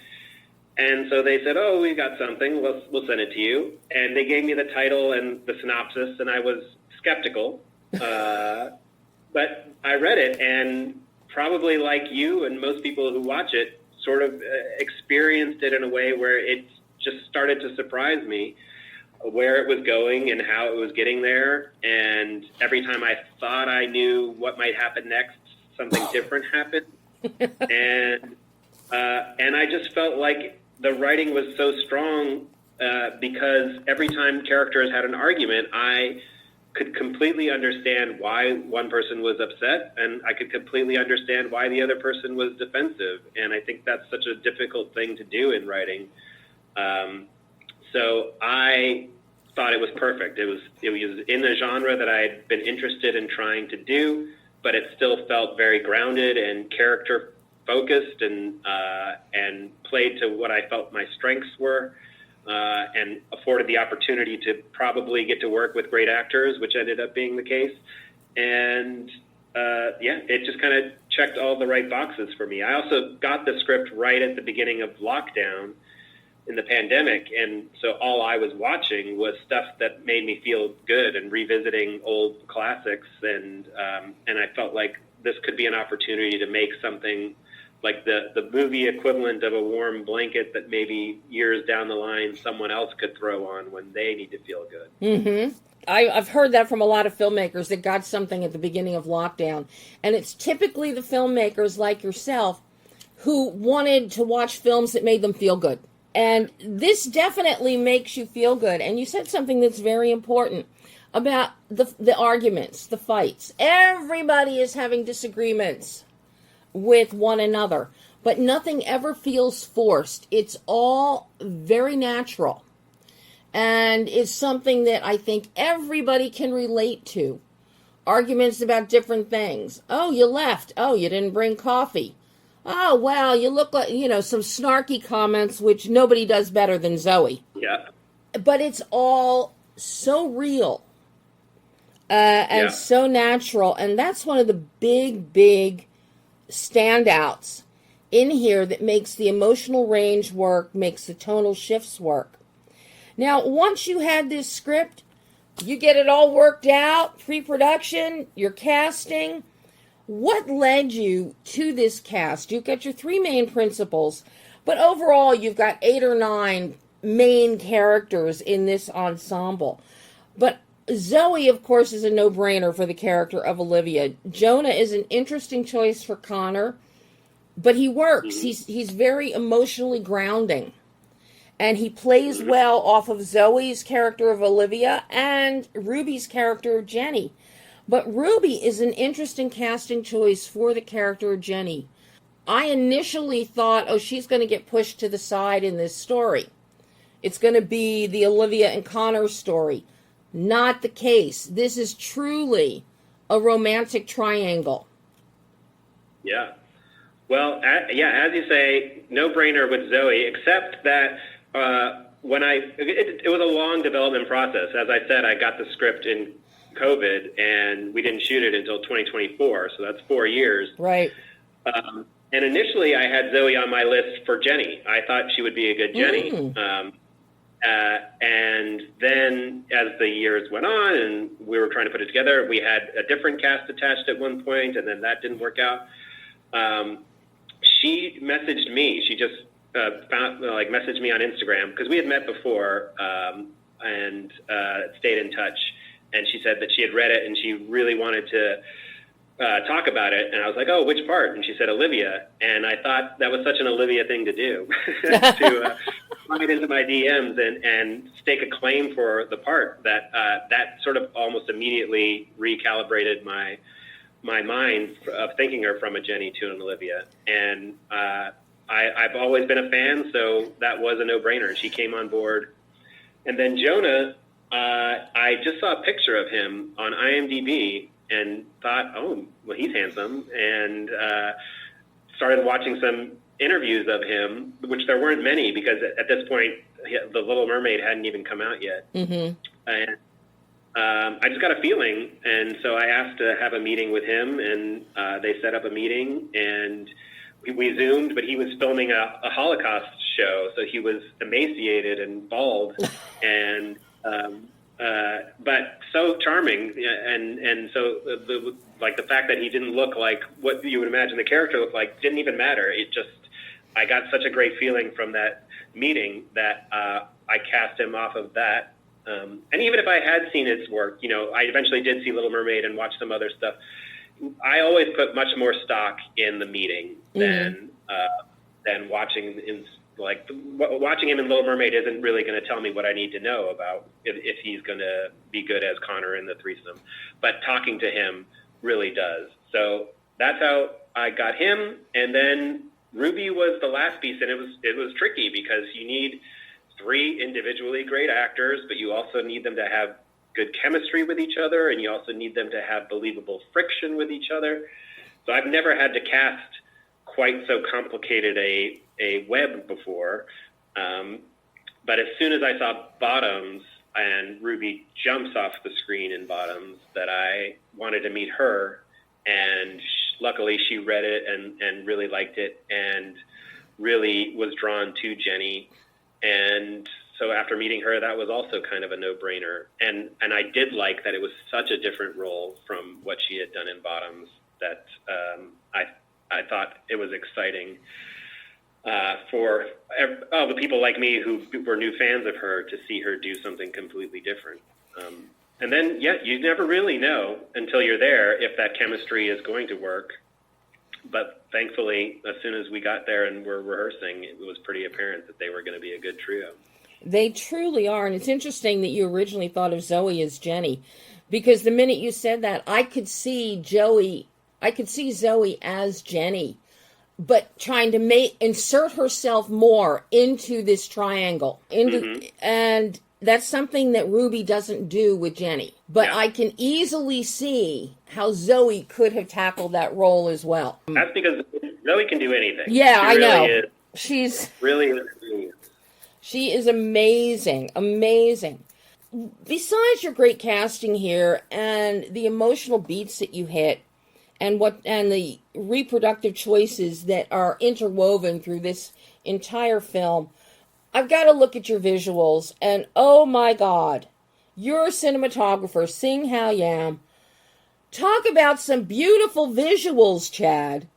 And so they said, "Oh, we got something. We'll send it to you." And they gave me the title and the synopsis, and I was skeptical. But I read it, and probably like you and most people who watch it, sort of experienced it in a way where it just started to surprise me, where it was going and how it was getting there. And every time I thought I knew what might happen next, something different happened. And I just felt like the writing was so strong because every time characters had an argument, I could completely understand why one person was upset, and I could completely understand why the other person was defensive. And I think that's such a difficult thing to do in writing. So I thought it was perfect. It was in the genre that I had been interested in trying to do, but it still felt very grounded and character focused, and played to what I felt my strengths were, and afforded the opportunity to probably get to work with great actors, which ended up being the case. And it just kind of checked all the right boxes for me. I also got the script right at the beginning of lockdown in the pandemic, and so all I was watching was stuff that made me feel good and revisiting old classics, and I felt like this could be an opportunity to make something like the movie equivalent of a warm blanket that maybe years down the line someone else could throw on when they need to feel good. Mm-hmm. I've heard that from a lot of filmmakers that got something at the beginning of lockdown. And it's typically the filmmakers like yourself who wanted to watch films that made them feel good. And this definitely makes you feel good. And you said something that's very important about the arguments, the fights. Everybody is having disagreements with one another, but nothing ever feels forced. It's all very natural, and it's something that I think everybody can relate to. Arguments about different things. Oh, you left. Oh, you didn't bring coffee. Oh, wow, you look like, some snarky comments, which nobody does better than Zoe. Yeah. But it's all so real and so natural, and that's one of the big standouts in here that makes the emotional range work, makes the tonal shifts work. Now, once you had this script, you get it all worked out, pre-production, your casting. What led you to this cast? You've got your 3 main principals, but overall you've got 8 or 9 main characters in this ensemble. But Zoe, of course, is a no-brainer for the character of Olivia. Jonah is an interesting choice for Connor, but he works. He's very emotionally grounding. And he plays well off of Zoe's character of Olivia and Ruby's character of Jenny. But Ruby is an interesting casting choice for the character of Jenny. I initially thought, oh, she's going to get pushed to the side in this story. It's going to be the Olivia and Connor story. Not the case. This is truly a romantic triangle. Yeah. Well, as you say, no-brainer with Zoe, except that it was a long development process. As I said, I got the script in COVID, and we didn't shoot it until 2024, so that's 4 years. Right. And initially, I had Zoe on my list for Jenny. I thought she would be a good Jenny. And then, as the years went on, and we were trying to put it together, we had a different cast attached at one point, and then that didn't work out. She messaged me. She just messaged me on Instagram, because we had met before and stayed in touch. And she said that she had read it and she really wanted to talk about it. And I was like, oh, which part? And she said Olivia. And I thought that was such an Olivia thing to do, to slide into my DMs and stake a claim for the part, that that sort of almost immediately recalibrated my mind of thinking her from a Jenny to an Olivia. And I've always been a fan, so that was a no-brainer. She came on board. And then Jonah, I just saw a picture of him on IMDb and thought, oh, well, he's handsome, and started watching some interviews of him, which there weren't many, because at this point, The Little Mermaid hadn't even come out yet. And I just got a feeling, and so I asked to have a meeting with him, and they set up a meeting, and we Zoomed, but he was filming a Holocaust show, so he was emaciated and bald, and but so charming, and so the fact that he didn't look like what you would imagine the character looked like didn't even matter. I got such a great feeling from that meeting that I cast him off of that. And even if I had seen his work, I eventually did see Little Mermaid and watch some other stuff. I always put much more stock in the meeting than watching watching him in Little Mermaid isn't really going to tell me what I need to know about if he's going to be good as Connor in the threesome. But talking to him really does. So that's how I got him. And then Ruby was the last piece, and it was tricky because you need 3 individually great actors, but you also need them to have good chemistry with each other, and you also need them to have believable friction with each other. So I've never had to cast quite so complicated a web before. But as soon as I saw Bottoms and Ruby jumps off the screen in Bottoms, that I wanted to meet her, and luckily she read it and really liked it and really was drawn to Jenny. And so after meeting her, that was also kind of a no-brainer. And I did like that it was such a different role from what she had done in Bottoms, that I thought it was exciting for the people like me who were new fans of her to see her do something completely different. And then, you never really know until you're there if that chemistry is going to work. But thankfully, as soon as we got there and were rehearsing, it was pretty apparent that they were going to be a good trio. They truly are. And it's interesting that you originally thought of Zoe as Jenny, because the minute you said that, I could see Zoe as Jenny, but trying to insert herself more into this triangle. And that's something that Ruby doesn't do with Jenny. But I can easily see how Zoe could have tackled that role as well. That's because Zoe can do anything. Yeah, I know. She is amazing, amazing. Besides your great casting here and the emotional beats that you hit, and the reproductive choices that are interwoven through this entire film, I've got to look at your visuals, and oh my God, you're a cinematographer, Sing How Yam. Talk about some beautiful visuals, Chad.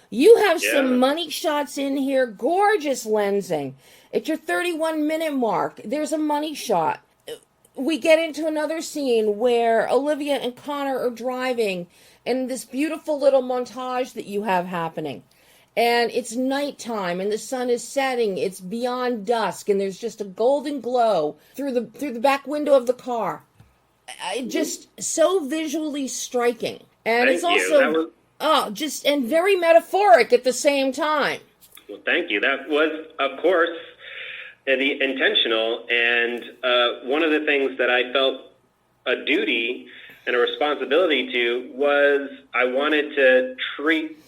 You have some money shots in here, gorgeous lensing. At your 31-minute mark, there's a money shot. We get into another scene where Olivia and Connor are driving, and this beautiful little montage that you have happening. And it's nighttime, and the sun is setting. It's beyond dusk, and there's just a golden glow through the back window of the car. Just so visually striking. And it's also and very metaphoric at the same time. Well, thank you. That was, of course, the intentional, and one of the things that I felt a duty and a responsibility to was I wanted to treat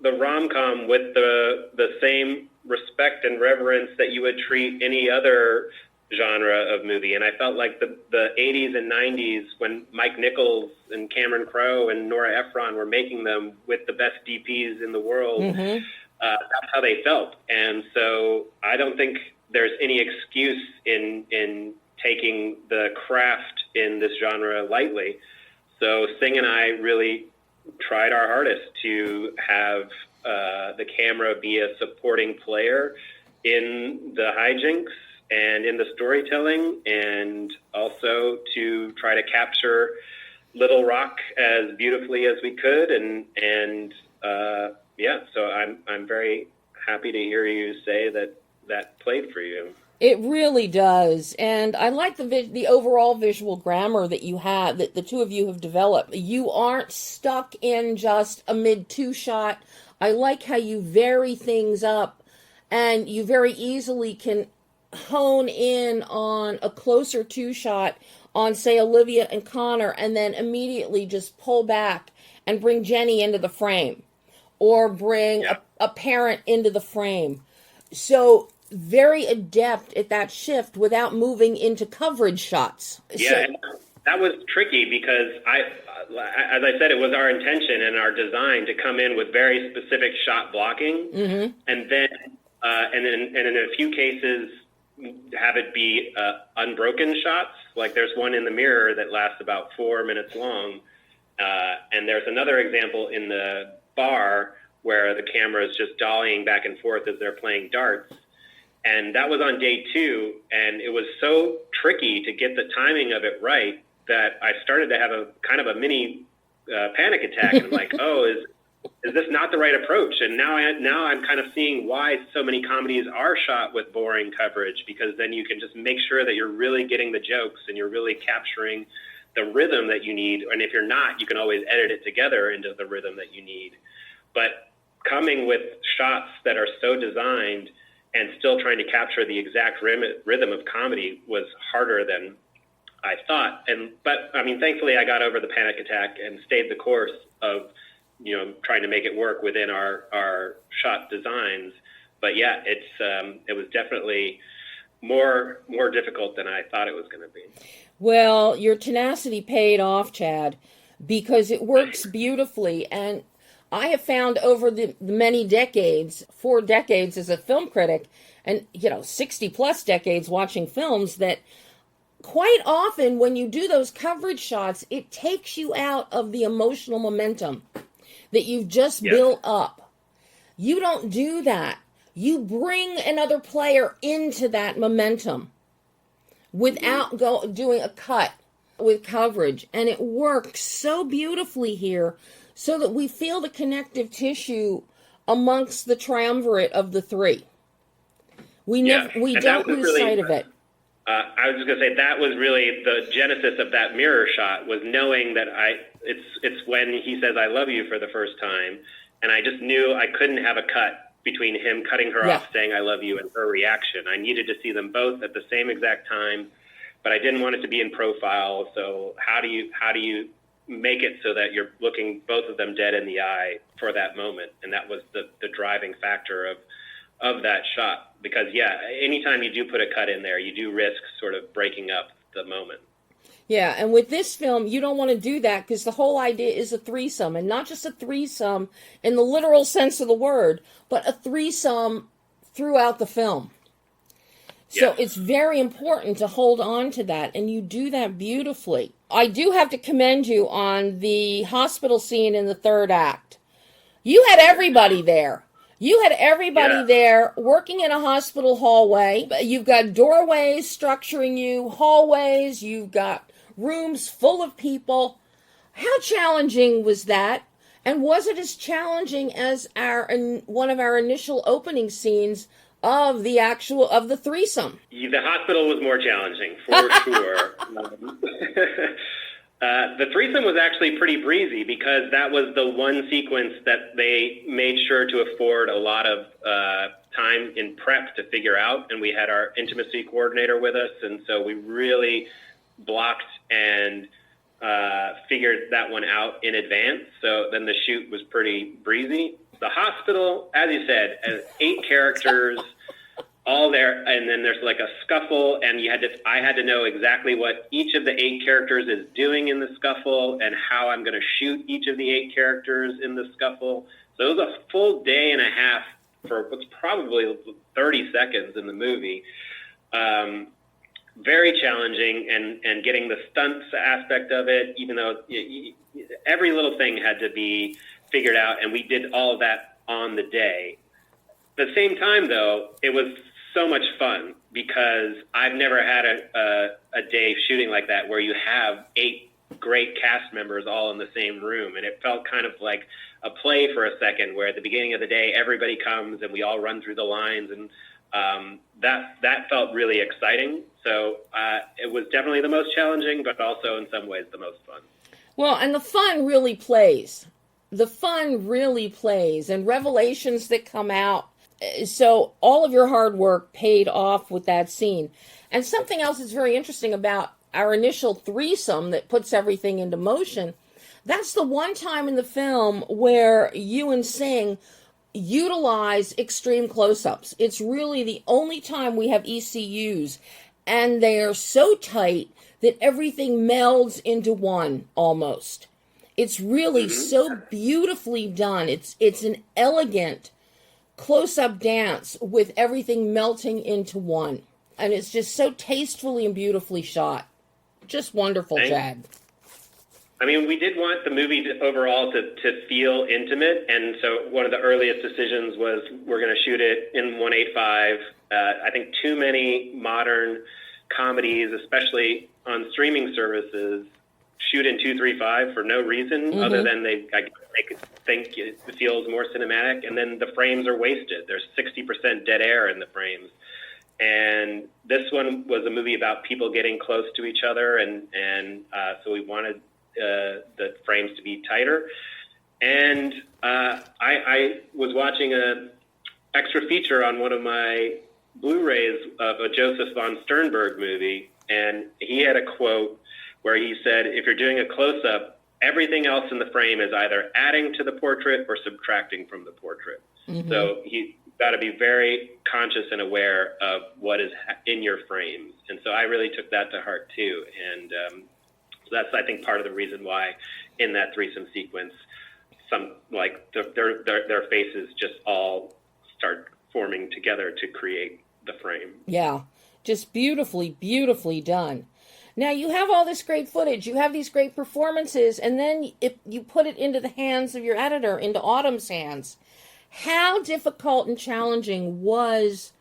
the rom-com with the same respect and reverence that you would treat any other genre of movie. And I felt like the 80s and 90s, when Mike Nichols and Cameron Crowe and Nora Ephron were making them with the best DPs in the world, that's how they felt. And so I don't think there's any excuse in taking the craft in this genre lightly. So Sing and I really tried our hardest to have the camera be a supporting player in the hijinks and in the storytelling, and also to try to capture Little Rock as beautifully as we could. And so I'm very happy to hear you say that played for you. It really does. And I like the overall visual grammar that you have, that the two of you have developed. You aren't stuck in just a mid-two shot. I like how you vary things up, and you very easily can hone in on a closer two shot on, say, Olivia and Connor, and then immediately just pull back and bring Jenny into the frame, or bring a parent into the frame. So very adept at that shift without moving into coverage shots. Yeah, that was tricky because as I said, it was our intention and our design to come in with very specific shot blocking, and then in a few cases have it be unbroken shots. Like there's one in the mirror that lasts about 4 minutes long, and there's another example in the bar where the camera is just dollying back and forth as they're playing darts. And that was on day 2, and it was so tricky to get the timing of it right that I started to have a kind of a mini panic attack. And I'm like, oh, is this not the right approach? And now I'm kind of seeing why so many comedies are shot with boring coverage, because then you can just make sure that you're really getting the jokes and you're really capturing the rhythm that you need. And if you're not, you can always edit it together into the rhythm that you need. But coming with shots that are so designed and still trying to capture the exact rhythm of comedy was harder than I thought. But I mean, thankfully I got over the panic attack and stayed the course of, trying to make it work within our shot designs. But yeah, it was definitely more difficult than I thought it was going to be. Well, your tenacity paid off, Chad, because it works beautifully. And I have found over the many decades, 4 decades as a film critic, and 60 plus decades watching films, that quite often when you do those coverage shots, it takes you out of the emotional momentum that you've just built up. You don't do that. You bring another player into that momentum without doing a cut with coverage, and it works so beautifully here, so that we feel the connective tissue amongst the triumvirate of the three. We don't lose sight of it. I was just going to say that was really the genesis of that mirror shot, was knowing that it's when he says "I love you" for the first time, and I just knew I couldn't have a cut between him cutting her off saying "I love you" and her reaction. I needed to see them both at the same exact time, but I didn't want it to be in profile. So how do you make it so that you're looking both of them dead in the eye for that moment? And that was the driving factor of that shot. Because anytime you do put a cut in there, you do risk sort of breaking up the moment. Yeah, and with this film, you don't want to do that, because the whole idea is a threesome, and not just a threesome in the literal sense of the word, but a threesome throughout the film. So it's very important to hold on to that, and you do that beautifully. I do have to commend you on the hospital scene in the third act. You had everybody there. You had everybody there working in a hospital hallway. You've got doorways structuring you, hallways, you've got rooms full of people. How challenging was that? And was it as challenging as one of our initial opening scenes of the threesome? The hospital was more challenging, for sure. The threesome was actually pretty breezy because that was the one sequence that they made sure to afford a lot of time in prep to figure out. And we had our intimacy coordinator with us. And so we really blocked and figured that one out in advance. So then the shoot was pretty breezy. The hospital, as you said, has 8 characters all there, and then there's like a scuffle, and I had to know exactly what each of the 8 characters is doing in the scuffle and how I'm going to shoot each of the 8 characters in the scuffle. So it was a full day and a half for what's probably 30 seconds in the movie. Very challenging, and getting the stunts aspect of it, even though every little thing had to be figured out, and we did all of that on the day. At the same time, though, it was so much fun because I've never had a day shooting like that where you have 8 great cast members all in the same room, and it felt kind of like a play for a second where at the beginning of the day everybody comes and we all run through the lines, and that felt really exciting. So it was definitely the most challenging, but also in some ways the most fun. Well, and the fun really plays. And revelations that come out. So all of your hard work paid off with that scene. And something else that's very interesting about our initial threesome that puts everything into motion, that's the one time in the film where you and Singh utilize extreme close-ups. It's really the only time we have ECUs, and they're so tight that everything melds into one almost. It's really so beautifully done. It's an elegant close-up dance with everything melting into one. And it's just so tastefully and beautifully shot. Just wonderful, Chad. I mean, we did want the movie overall to feel intimate, and so one of the earliest decisions was we're going to shoot it in 1.8.5. I think too many modern comedies, especially on streaming services, shoot in 2.3.5 for no reason other than they think it feels more cinematic, and then the frames are wasted. There's 60% dead air in the frames. And this one was a movie about people getting close to each other, and so we wanted the frames to be tighter. And I was watching a extra feature on one of my Blu-rays of a Joseph von Sternberg movie, and he had a quote where he said, if you're doing a close-up, everything else in the frame is either adding to the portrait or subtracting from the portrait. So he's got to be very conscious and aware of what is in your frames. And so I really took that to heart too. And so that's, I think, part of the reason why in that threesome sequence, some like their faces just all start forming together to create the frame. Yeah, just beautifully, beautifully done. Now, you have all this great footage, you have these great performances, and then if you put it into the hands of your editor, into Autumn's hands. How difficult and challenging was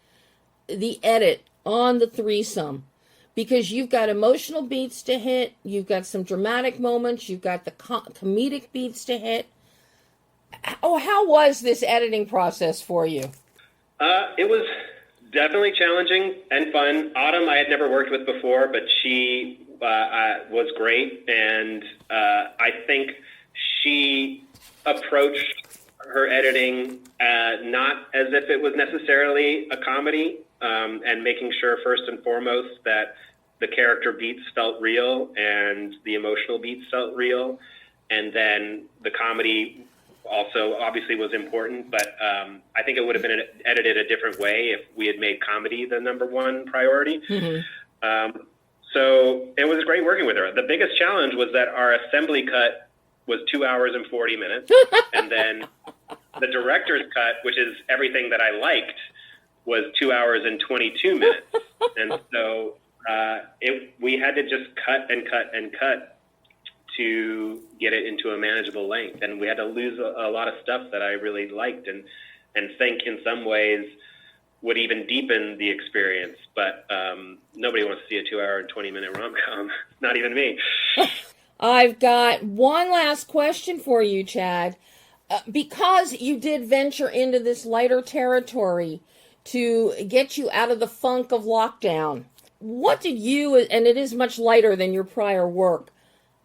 the edit on the threesome? Because you've got emotional beats to hit, you've got some dramatic moments, you've got the comedic beats to hit. Oh, how was this editing process for you? It was definitely challenging and fun. Autumn I had never worked with before, but she was great, and I think she approached her editing not as if it was necessarily a comedy, and making sure first and foremost that the character beats felt real and the emotional beats felt real, and then the comedy also obviously was important, but I think it would have been edited a different way if we had made comedy the number one priority. So it was great working with her. The biggest challenge was that our assembly cut was 2 hours and 40 minutes. And then the director's cut, which is everything that I liked, was 2 hours and 22 minutes. And so we had to just cut and cut and cut to get it into a manageable length. And we had to lose a lot of stuff that I really liked and think in some ways would even deepen the experience. But nobody wants to see a 2-hour and 20-minute rom-com, not even me. I've got one last question for you, Chad. Because you did venture into this lighter territory to get you out of the funk of lockdown, what did you, and it is much lighter than your prior work,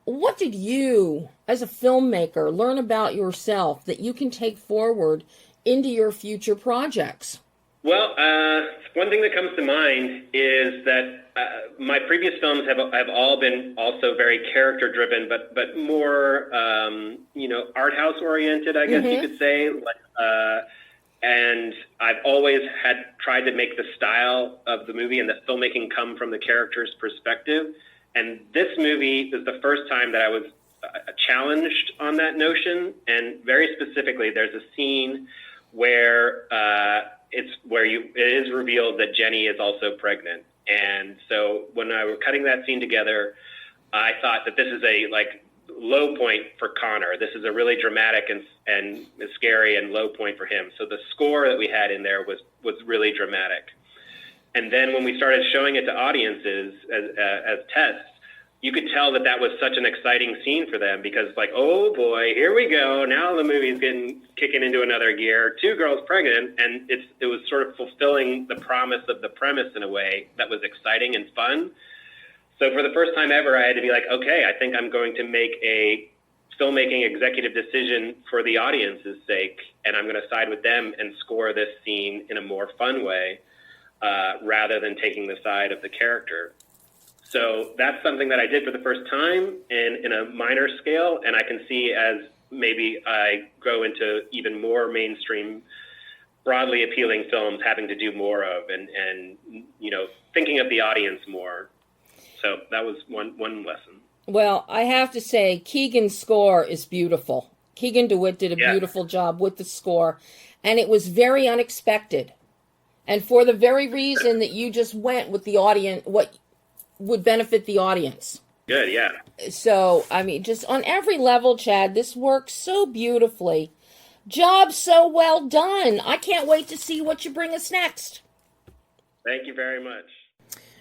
what did you, as a filmmaker, learn about yourself that you can take forward into your future projects? Well, one thing that comes to mind is that my previous films have all been also very character driven, but more art house oriented, I guess you could say. And I've always tried to make the style of the movie and the filmmaking come from the character's perspective. And this movie is the first time that I was challenged on that notion. And very specifically, there's a scene where it is revealed that Jenny is also pregnant. And so when I was cutting that scene together, I thought that this is a low point for Connor. This is a really dramatic and scary and low point for him. So the score that we had in there was really dramatic. And then when we started showing it to audiences as tests, you could tell that was such an exciting scene for them because oh boy, here we go. Now the movie's kicking into another gear. 2 girls pregnant. And it was sort of fulfilling the promise of the premise in a way that was exciting and fun. So for the first time ever, I had to be okay, I think I'm going to make a filmmaking executive decision for the audience's sake. And I'm going to side with them and score this scene in a more fun way rather than taking the side of the character. So that's something that I did for the first time in a minor scale, and I can see as maybe I go into even more mainstream, broadly appealing films having to do more of and thinking of the audience more. So that was one lesson. Well, I have to say, Keegan's score is beautiful. Keegan DeWitt did a beautiful job with the score, and it was very unexpected. And for the very reason that you just went with the audience, what would benefit the audience. Good, yeah. So, I mean, just on every level, Chad, this works so beautifully. Job so well done. I can't wait to see what you bring us next. Thank you very much.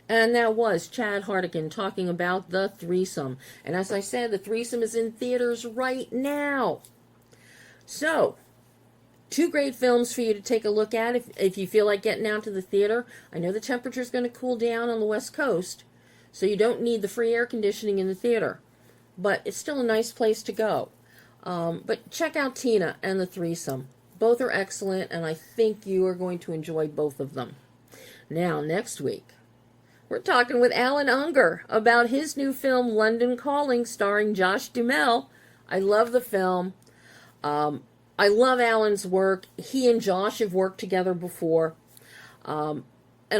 And that was Chad Hartigan talking about The Threesome. And as I said, The Threesome is in theaters right now. So, 2 great films for you to take a look at if you feel like getting out to the theater. I know the temperature is going to cool down on the West Coast, so you don't need the free air conditioning in the theater. But it's still a nice place to go. But check out Tina and The Threesome. Both are excellent, and I think you are going to enjoy both of them. Now, next week, we're talking with Alan Unger about his new film, London Calling, starring Josh Duhamel. I love the film. I love Alan's work. He and Josh have worked together before. And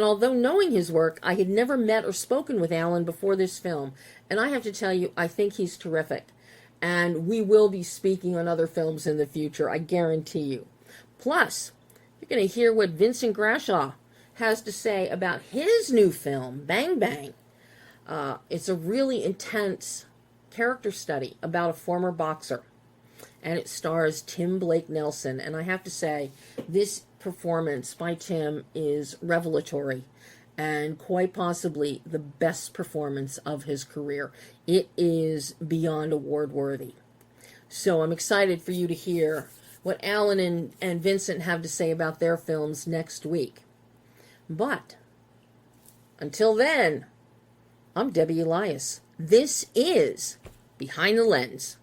although knowing his work, I had never met or spoken with Alan before this film. And I have to tell you, I think he's terrific. And we will be speaking on other films in the future, I guarantee you. Plus, you're going to hear what Vincent Grashaw has to say about his new film, Bang Bang. It's a really intense character study about a former boxer. And it stars Tim Blake Nelson. And I have to say, this performance by Tim is revelatory and quite possibly the best performance of his career. It is beyond award worthy. So I'm excited for you to hear what Alan and Vincent have to say about their films next week. But until then, I'm Debbie Elias. This is Behind the Lens.